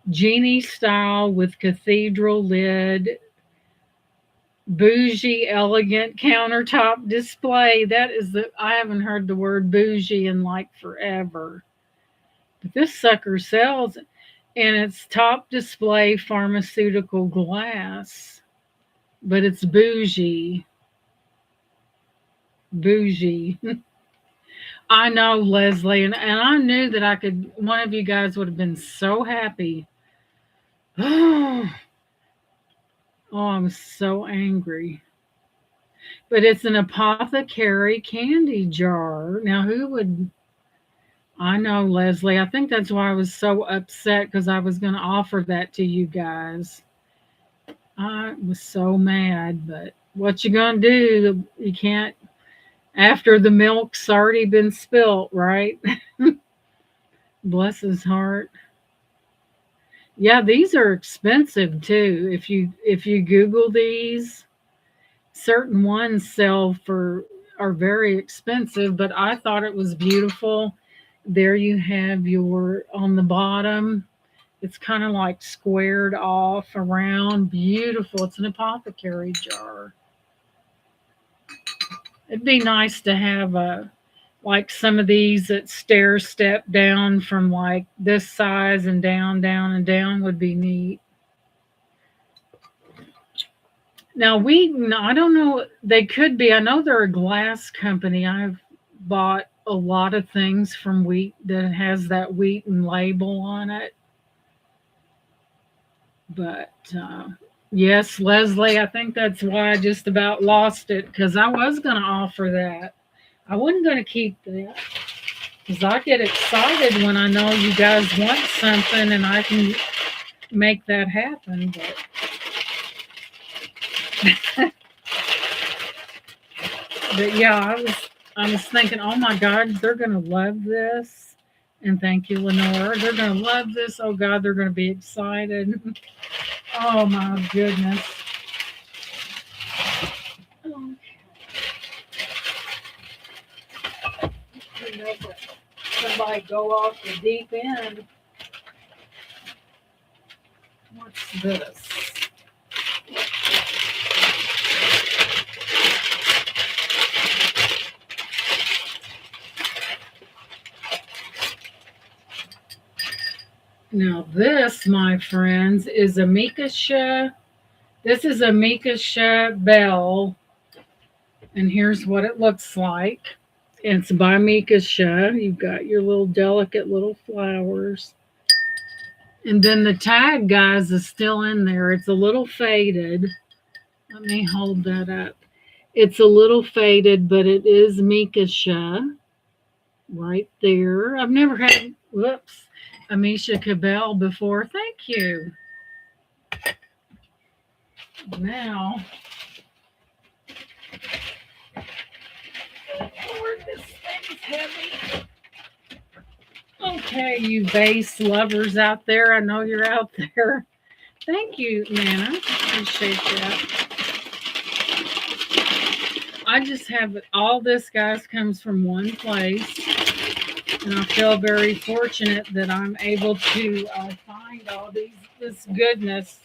genie style with cathedral lid, bougie, elegant countertop display. I haven't heard the word bougie in like forever. But this sucker sells, and it's top display pharmaceutical glass. But it's bougie. Bougie. I know, Leslie, and I knew that one of you guys would have been so happy. Oh, I'm so angry. But it's an apothecary candy jar. Now, I know, Leslie. I think that's why I was so upset because I was going to offer that to you guys. I was so mad, but what you going to do? You can't, after the milk's already been spilt, right? Bless his heart. Yeah, these are expensive too. If you Google these, certain ones are very expensive, but I thought it was beautiful. There you have your on the bottom. It's kind of like squared off around. Beautiful. It's an apothecary jar. It'd be nice to have like some of these that stair step down from like this size and down, down, and down would be neat. Now, Wheaton, I don't know, they could be. I know they're a glass company. I've bought a lot of things from Wheat that has that Wheaton label on it. But yes, Leslie, I think that's why I just about lost it because I was going to offer that. I wasn't going to keep that because I get excited when I know you guys want something and I can make that happen. But yeah, I was thinking, oh my God, they're going to love this. And thank you, Lenore. They're going to love this. Oh God, they're going to be excited. Oh my goodness. Somebody go off the deep end. What's this? Now this, my friends, is a Mikasha. This is a Mikasha bell. And here's what it looks like. It's by Mikasha. You've got your little delicate little flowers. And then the tag, guys, is still in there. It's a little faded. Let me hold that up. It's a little faded, but it is Mikasha right there. I've never had, a Misha Cabell before. Thank you. Now, Lord, this thing's heavy. Okay, you vase lovers out there, I know you're out there. Thank you, Nana. Appreciate that. I just have all this, guys, comes from one place. And I feel very fortunate that I'm able to find all this goodness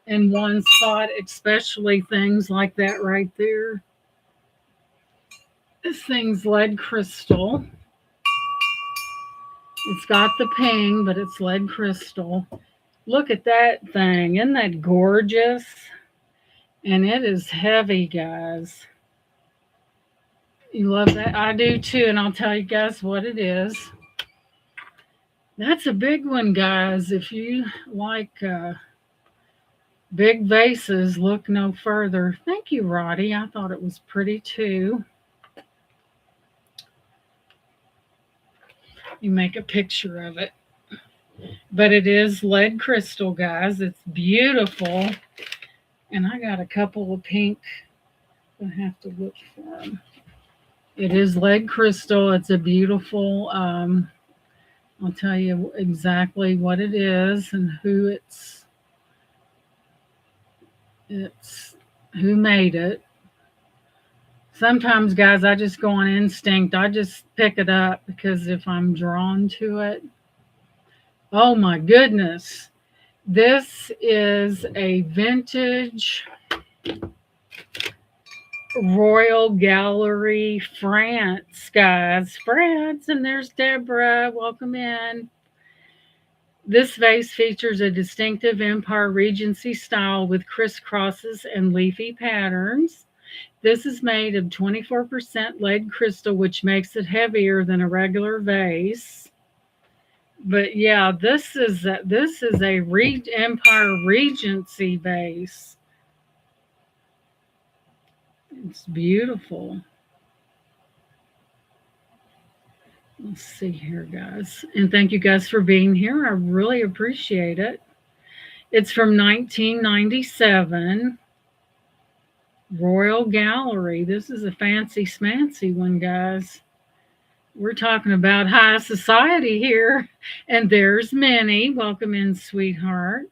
in one spot, especially things like that right there. This thing's lead crystal. It's got the ping, but it's lead crystal. Look at that thing. Isn't that gorgeous? And it is heavy, guys. You love that? I do too. And I'll tell you guys what it is. That's a big one, guys. If you like big vases, look no further. Thank you, Roddy. I thought it was pretty too. You make a picture of it. But it is lead crystal, guys. It's beautiful. And I got a couple of pink. I have to look for them. It is lead crystal. It's a beautiful, I'll tell you exactly what it is and who it's who made it. Sometimes, guys, I just go on instinct. I just pick it up because if I'm drawn to it. Oh my goodness. This is a vintage Royal Gallery, France, guys. France, and there's Deborah. Welcome in. This vase features a distinctive Empire Regency style with crisscrosses and leafy patterns. This is made of 24% lead crystal, which makes it heavier than a regular vase. But yeah, this is a Empire Regency vase. It's beautiful. Let's see here, guys. And thank you guys for being here. I really appreciate it. It's from 1997. Royal Gallery. This is a fancy smancy one, guys. We're talking about high society here. And there's Minnie. Welcome in, sweetheart.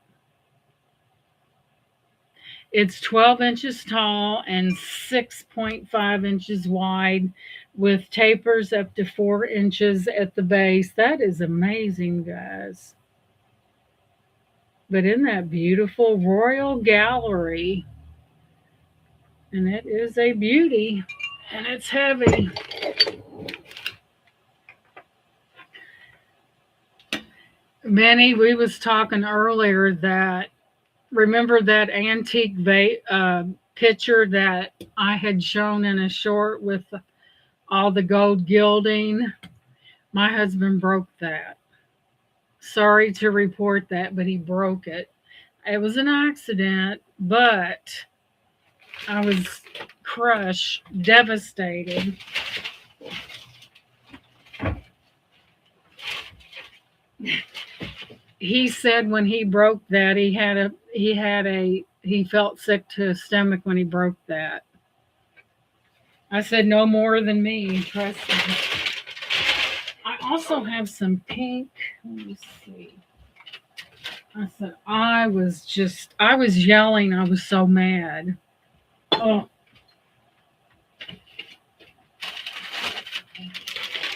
It's 12 inches tall and 6.5 inches wide with tapers up to 4 inches at the base. That is amazing, guys. But isn't that beautiful? Royal Gallery. And it is a beauty. And it's heavy. Manny, we was talking earlier that, remember that antique picture that I had shown in a short with all the gold gilding? My husband broke that. Sorry to report that, but he broke it. It was an accident, but I was crushed, devastated. He said when he broke that he felt sick to his stomach when he broke that. I said no more than me, trust me. I also have some pink. Let me see. I said I was yelling. I was so mad. Oh,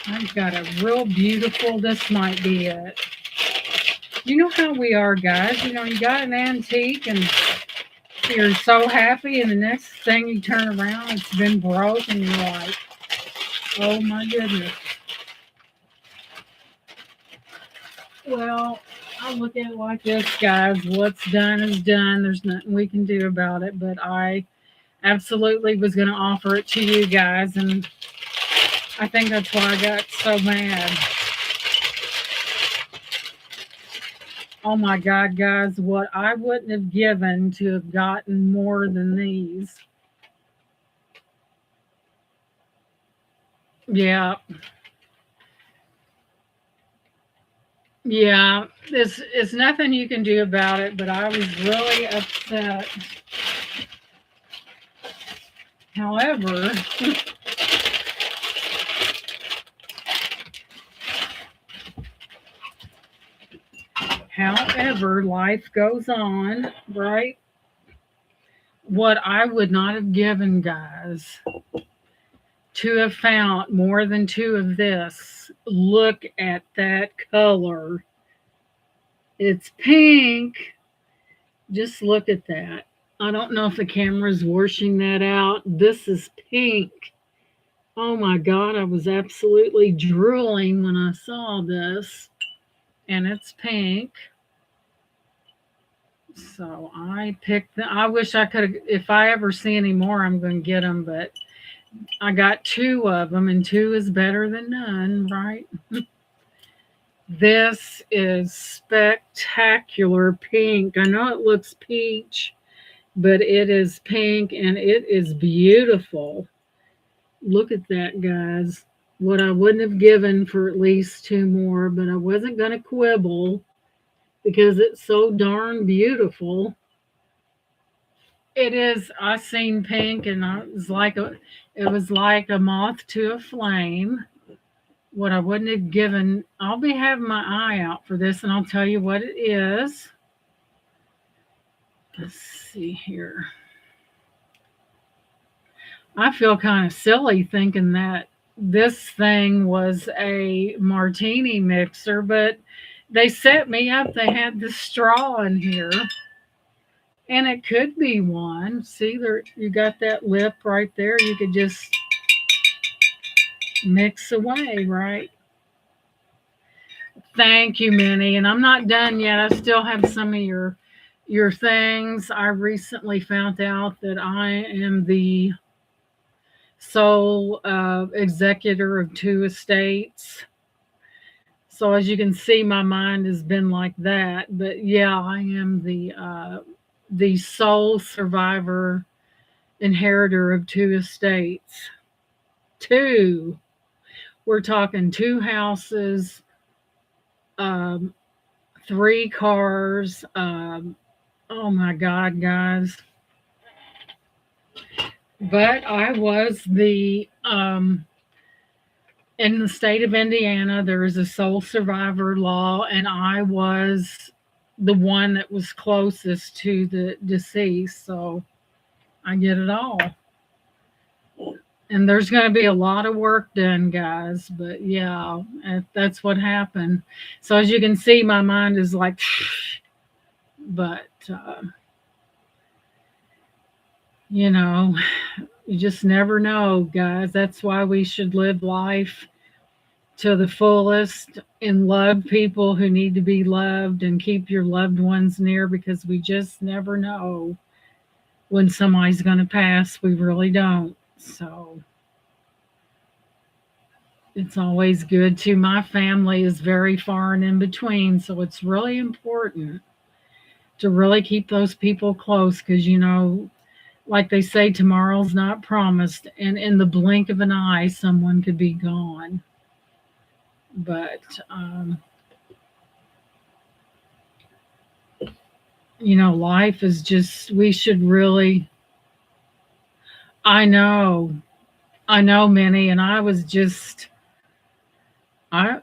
I've got a real beautiful. This might be it. You know how we are, guys. You know, you got an antique and you're so happy, and the next thing you turn around, it's been broke, and you're like, oh my goodness. Well, I look at it like this, guys. What's done is done. There's nothing we can do about it, but I absolutely was going to offer it to you guys, and I think that's why I got so mad. Oh my God, guys, what I wouldn't have given to have gotten more than these. Yeah. Yeah, there's nothing you can do about it, but I was really upset. However, life goes on, right? What I would not have given, guys, to have found more than two of this. Look at that color. It's pink. Just look at that. I don't know if the camera's washing that out. This is pink. Oh my God, I was absolutely drooling when I saw this. And it's pink. So I picked them. I wish I could. If I ever see any more, I'm going to get them. But I got two of them, and two is better than none, right? This is spectacular pink. I know it looks peach, but it is pink and it is beautiful. Look at that, guys. What I wouldn't have given for at least two more, but I wasn't going to quibble because it's so darn beautiful. It is. I seen pink, and it was like a moth to a flame. What I wouldn't have given. I'll be having my eye out for this, and I'll tell you what it is. Let's see here. I feel kind of silly thinking that this thing was a martini mixer, but they set me up. They had the straw in here, and it could be one. See, there you got that lip right there. You could just mix away, right? Thank you, Minnie. And I'm not done yet. I still have some of your things. I recently found out that I am the sole executor of two estates. So as you can see, my mind has been like that. But yeah, I am the sole survivor, inheritor of two estates. Two. We're talking two houses, um, three cars. Oh my God, guys! But I was in the state of Indiana, there is a sole survivor law, and I was the one that was closest to the deceased, so I get it all. And there's going to be a lot of work done, guys, but yeah, that's what happened. So as you can see, my mind is like, but you know, you just never know, guys. That's why we should live life to the fullest and love people who need to be loved and keep your loved ones near because we just never know when somebody's going to pass. We really don't. So it's always good to. My family is very far and in between. So it's really important to really keep those people close because, you know, like they say, tomorrow's not promised. And in the blink of an eye, someone could be gone. But, you know, life is just, we should really, I know, Minnie, and I was just, I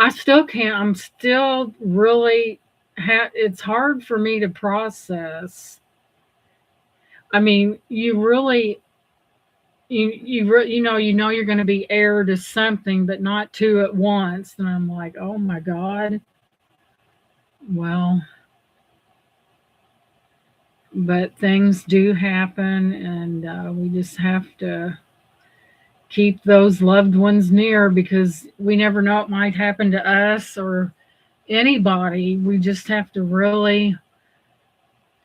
still can't, I'm still really, it's hard for me to process. I mean, you really, you know you're going to be heir to something, but not two at once. And I'm like, oh my God. Well, but things do happen, and we just have to keep those loved ones near because we never know what might happen to us or anybody. We just have to really,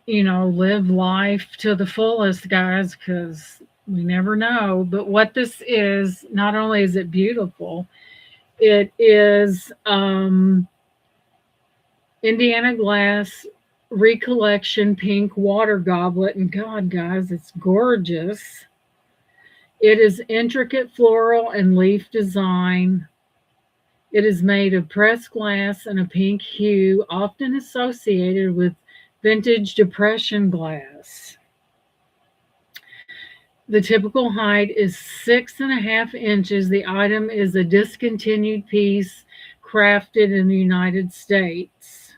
you know, live life to the fullest, guys, because we never know. But what this is, not only is it beautiful, it is Indiana glass recollection pink water goblet. And God, guys, it's gorgeous. It is intricate floral and leaf design. It is made of pressed glass and a pink hue, often associated with vintage depression glass. The typical height is 6.5 inches. The item is a discontinued piece crafted in the United States.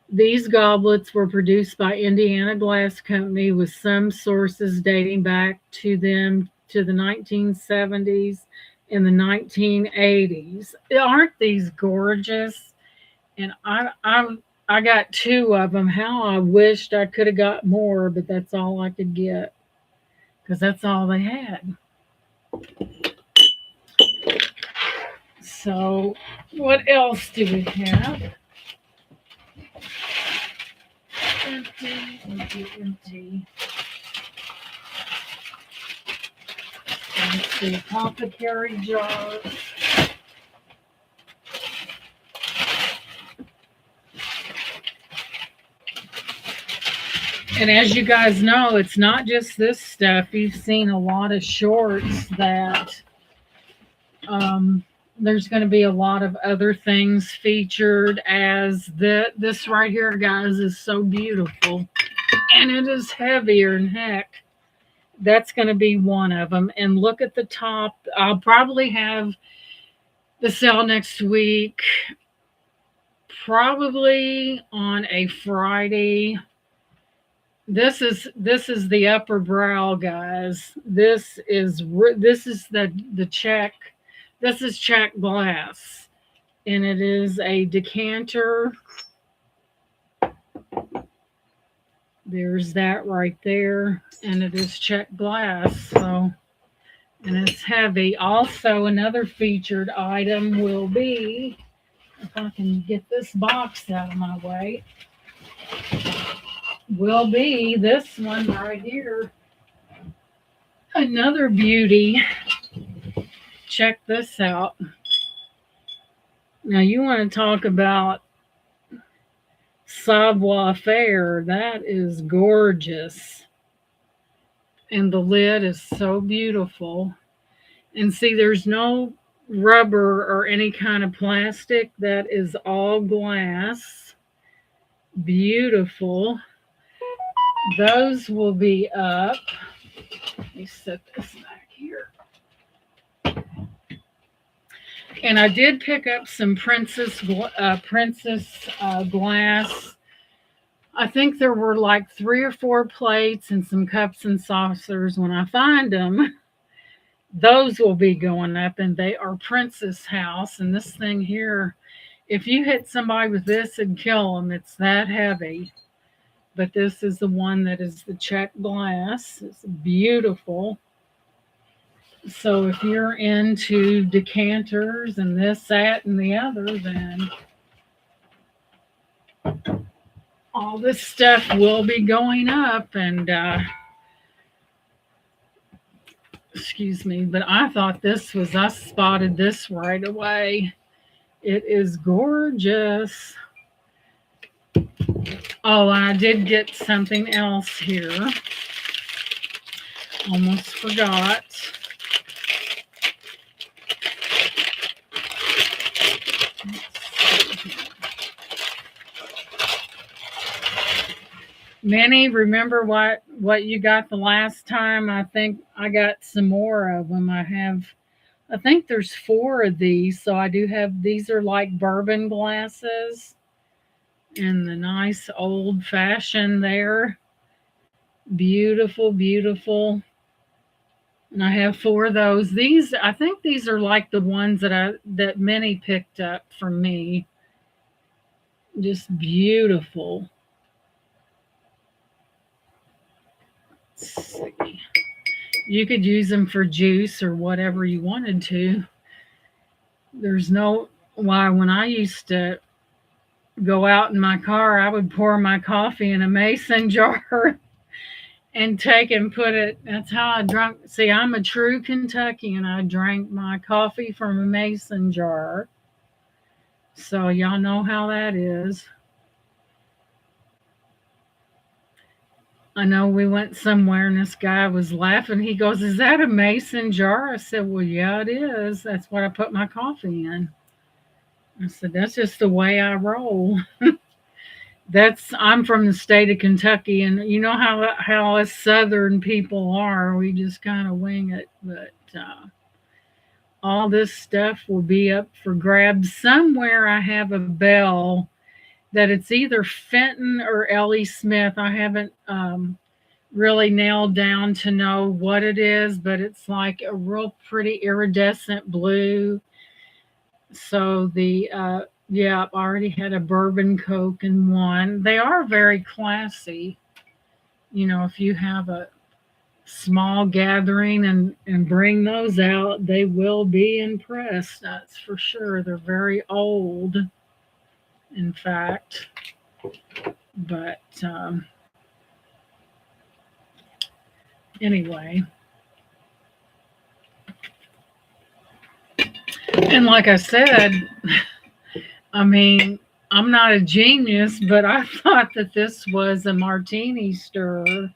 These goblets were produced by Indiana Glass Company, with some sources dating back to them to the 1970s and the 1980s. Aren't these gorgeous? And I got two of them. How I wished I could have got more, but that's all I could get because that's all they had. So, what else do we have? Empty, empty, empty. Let's see, apothecary jars. And as you guys know, it's not just this stuff. You've seen a lot of shorts that there's going to be a lot of other things featured as this right here, guys, is so beautiful. And it is heavier than heck. That's going to be one of them. And look at the top. I'll probably have the sale next week, probably on a Friday. This is the upper brow, guys. This is the check. This is check glass, and it is a decanter. There's that right there, and it is check glass. So, and it's heavy. Also, another featured item will be, if I can get this box out of my way, will be this one right here. Another beauty. Check this out. Now, you want to talk about savoir faire. That is gorgeous. And the lid is so beautiful. And see, there's no rubber or any kind of plastic. That is all glass. Beautiful. Those will be up. Let me set this back here. And I did pick up some princess glass. I think there were like 3 or 4 plates and some cups and saucers. When I find them, those will be going up, and they are Princess House. And this thing here, if you hit somebody with this, it'd kill them. It's that heavy. But this is the one that is the check glass. It's beautiful. So if you're into decanters and this, that, and the other, then all this stuff will be going up. And excuse me, but I thought I spotted this right away. It is gorgeous. Oh, and I did get something else here. Almost forgot. Manny, remember what you got the last time? I think I got some more of them. I think there's 4 of these. So I do have, these are like bourbon glasses. And the nice old fashioned there. Beautiful, beautiful. And I have 4 of those. I think these are like the ones that Minnie picked up for me. Just beautiful. Let's see. You could use them for juice or whatever you wanted to. When I used to go out in my car, I would pour my coffee in a mason jar and take and put it. That's how I drank. See, I'm a true Kentuckian. I drank my coffee from a mason jar. So y'all know how that is. I know we went somewhere and this guy was laughing. He goes, "Is that a mason jar?" I said, "Well, yeah, it is. That's what I put my coffee in." I said, "That's just the way I roll." I'm from the state of Kentucky, and you know how us Southern people are. We just kind of wing it. But all this stuff will be up for grabs. Somewhere I have a bell that it's either Fenton or Ellie Smith. I haven't really nailed down to know what it is, but it's like a real pretty iridescent blue. So I already had a bourbon Coke in one. They are very classy. You know, if you have a small gathering and bring those out, they will be impressed. That's for sure. They're very old, in fact. But anyway, and like I said, I mean, I'm not a genius, but I thought that this was a martini stirrer,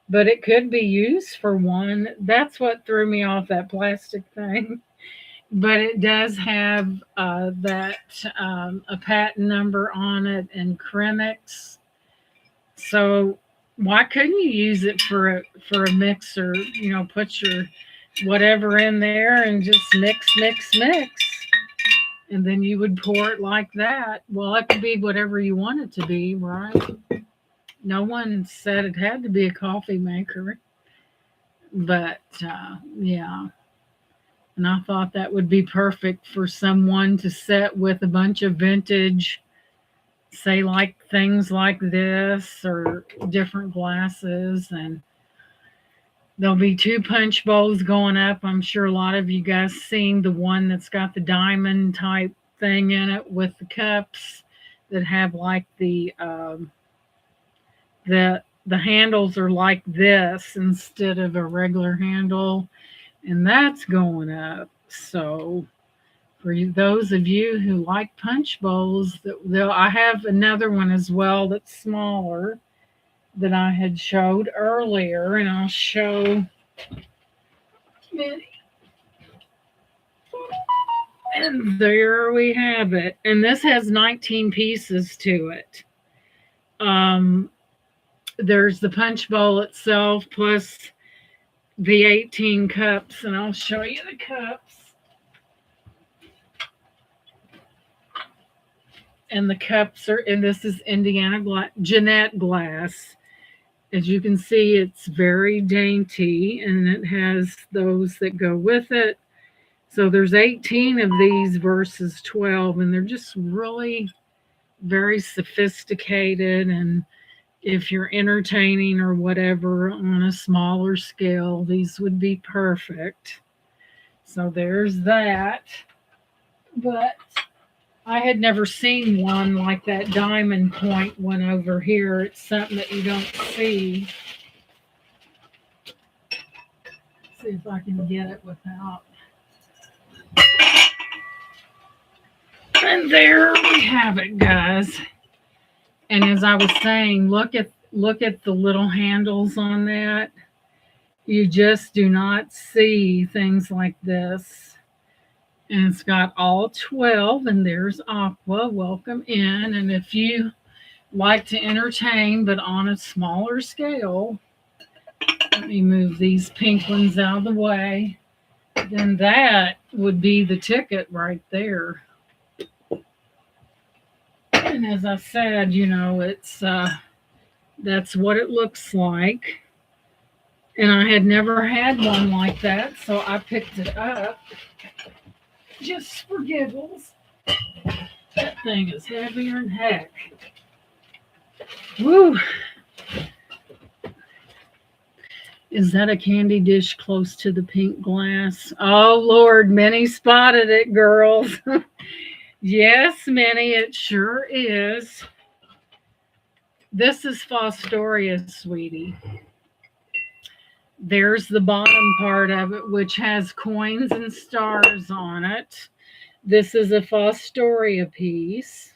but it could be used for one. That's what threw me off that plastic thing. But it does have that a patent number on it and Cremix. So why couldn't you use it for a mixer? You know, put your whatever in there and just mix, mix, mix, and then you would pour it like that. Well, it could be whatever you want it to be, right? No one said it had to be a coffee maker, but yeah. And I thought that would be perfect for someone to set with a bunch of vintage, say, like things like this or different glasses. And there'll be two punch bowls going up. I'm sure a lot of you guys seen the one that's got the diamond type thing in it with the cups that have like the handles are like this instead of a regular handle, and that's going up. So for those of you who like punch bowls, I have another one as well that's smaller that I had showed earlier, and I'll show. And there we have it. And this has 19 pieces to it. There's the punch bowl itself plus the 18 cups, and I'll show you the cups. And the cups are, and this is Jeanette glass. As you can see, it's very dainty, and it has those that go with it. So there's 18 of these versus 12, and they're just really very sophisticated. And if you're entertaining or whatever on a smaller scale, these would be perfect. So there's that. But I had never seen one like that diamond point one over here. It's something that you don't see. Let's see if I can get it without. And there we have it, guys. And as I was saying, look at the little handles on that. You just do not see things like this. And it's got all 12, and there's Aqua. Welcome in. And if you like to entertain, but on a smaller scale, let me move these pink ones out of the way, then that would be the ticket right there. And as I said, you know, it's that's what it looks like. And I had never had one like that, so I picked it up just for giggles. That thing is heavier than heck. Woo! Is that a candy dish close to the pink glass? Oh, Lord, Minnie spotted it, girls. Yes, Minnie, it sure is. This is Fostoria, sweetie. There's the bottom part of it, which has coins and stars on it. This is a Fostoria piece.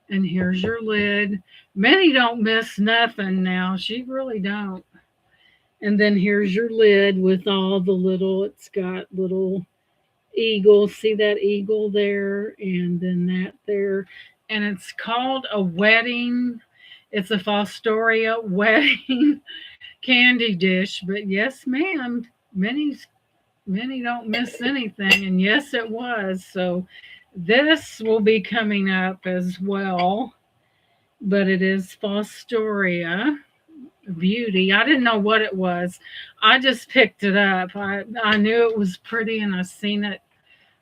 And here's your lid. Minnie don't miss nothing now. She really don't. And then here's your lid with all the little, it's got little eagles. See that eagle there? And then that there. And it's called a wedding. It's a Fostoria wedding candy dish. But yes, ma'am, Minnie don't miss anything. And yes, it was. So this will be coming up as well. But it is Fostoria Beauty. I didn't know what it was. I just picked it up. I knew it was pretty, and I seen it.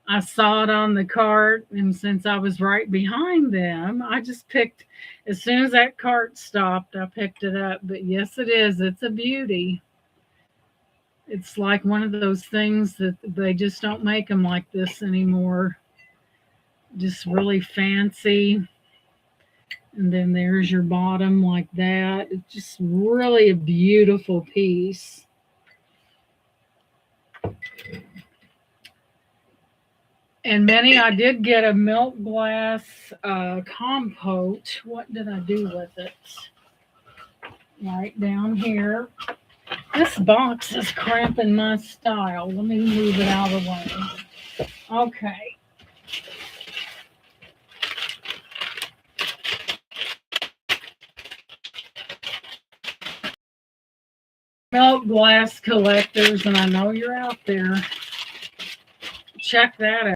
I saw it on the cart, and since I was right behind them, I just picked. As soon as that cart stopped, I picked it up. But yes, it is. It's a beauty. It's like one of those things that they just don't make them like this anymore. Just really fancy. And then there's your bottom like that. It's just really a beautiful piece. And Minnie, I did get a milk glass compote. What did I do with it? Right down here. This box is cramping my style. Let me move it out of the way. Okay. Milk glass collectors, and I know you're out there. Check that out.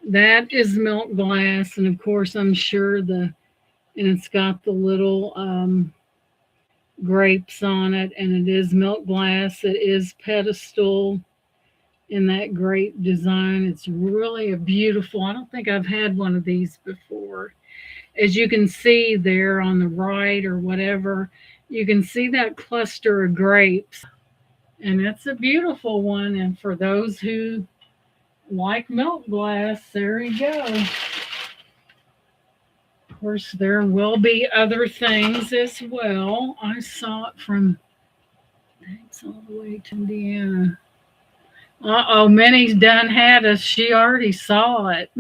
That is milk glass, and of course, I'm sure and it's got the little grapes on it, and it is milk glass. It is pedestal in that grape design. It's really a beautiful. I don't think I've had one of these before. As you can see there on the right or whatever, you can see that cluster of grapes, and it's a beautiful one. And for those who like milk glass, there you go. Of course, there will be other things as well. I saw it from thanks all the way to Indiana. Uh-oh, Minnie's done had us. She already saw it.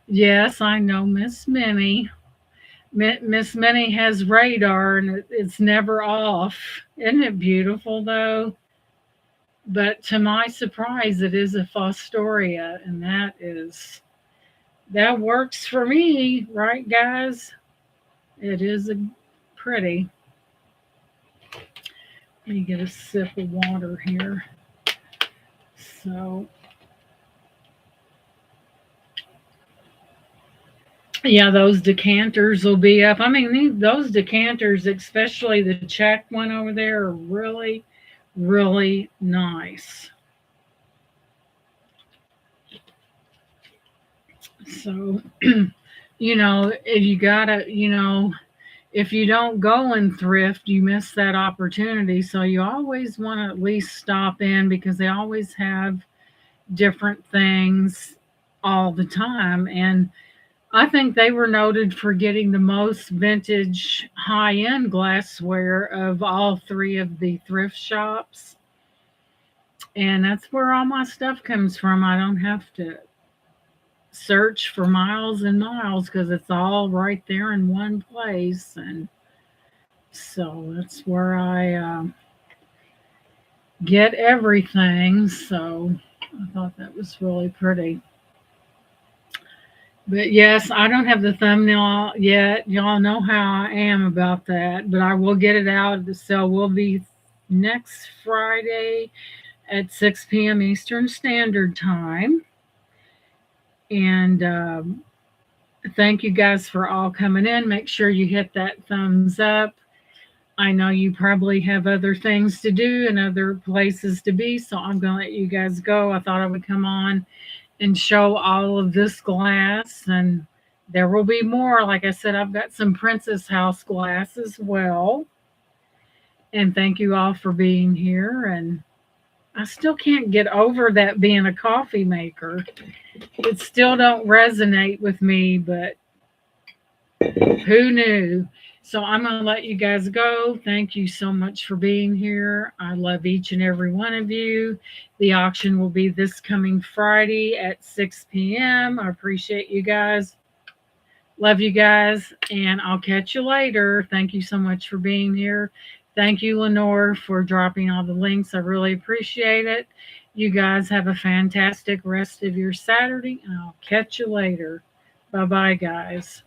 Yes, I know Miss Minnie. Miss Minnie has radar and it's never off. Isn't it beautiful though? But to my surprise, it is a Fostoria, and that works for me, right, guys? It is a pretty. Let me get a sip of water here. So, yeah, those decanters will be up. I mean, those decanters, especially the Czech one over there, are really, really nice. So, if you gotta, if you don't go and thrift, you miss that opportunity. So you always want to at least stop in because they always have different things all the time. And I think they were noted for getting the most vintage high end glassware of all three of the thrift shops. And that's where all my stuff comes from. I don't have to search for miles and miles because it's all right there in one place. And so that's where I get everything. So I thought that was really pretty. But yes, I don't have the thumbnail yet. Y'all know how I am about that. But I will get it out. The sale will be next Friday at 6 p.m. Eastern Standard Time. And thank you guys for all coming in. Make sure you hit that thumbs up. I know you probably have other things to do and other places to be, so I'm going to let you guys go. I thought I would come on and show all of this glass, and there will be more. Like I said, I've got some Princess House glass as well. And thank you all for being here. And I still can't get over that being a coffee maker. It still don't resonate with me, but who knew? So I'm going to let you guys go. Thank you so much for being here. I love each and every one of you. The auction will be this coming Friday at 6 p.m. I appreciate you guys. Love you guys, and I'll catch you later. Thank you so much for being here. Thank you, Lenore, for dropping all the links. I really appreciate it. You guys have a fantastic rest of your Saturday, and I'll catch you later. Bye-bye, guys.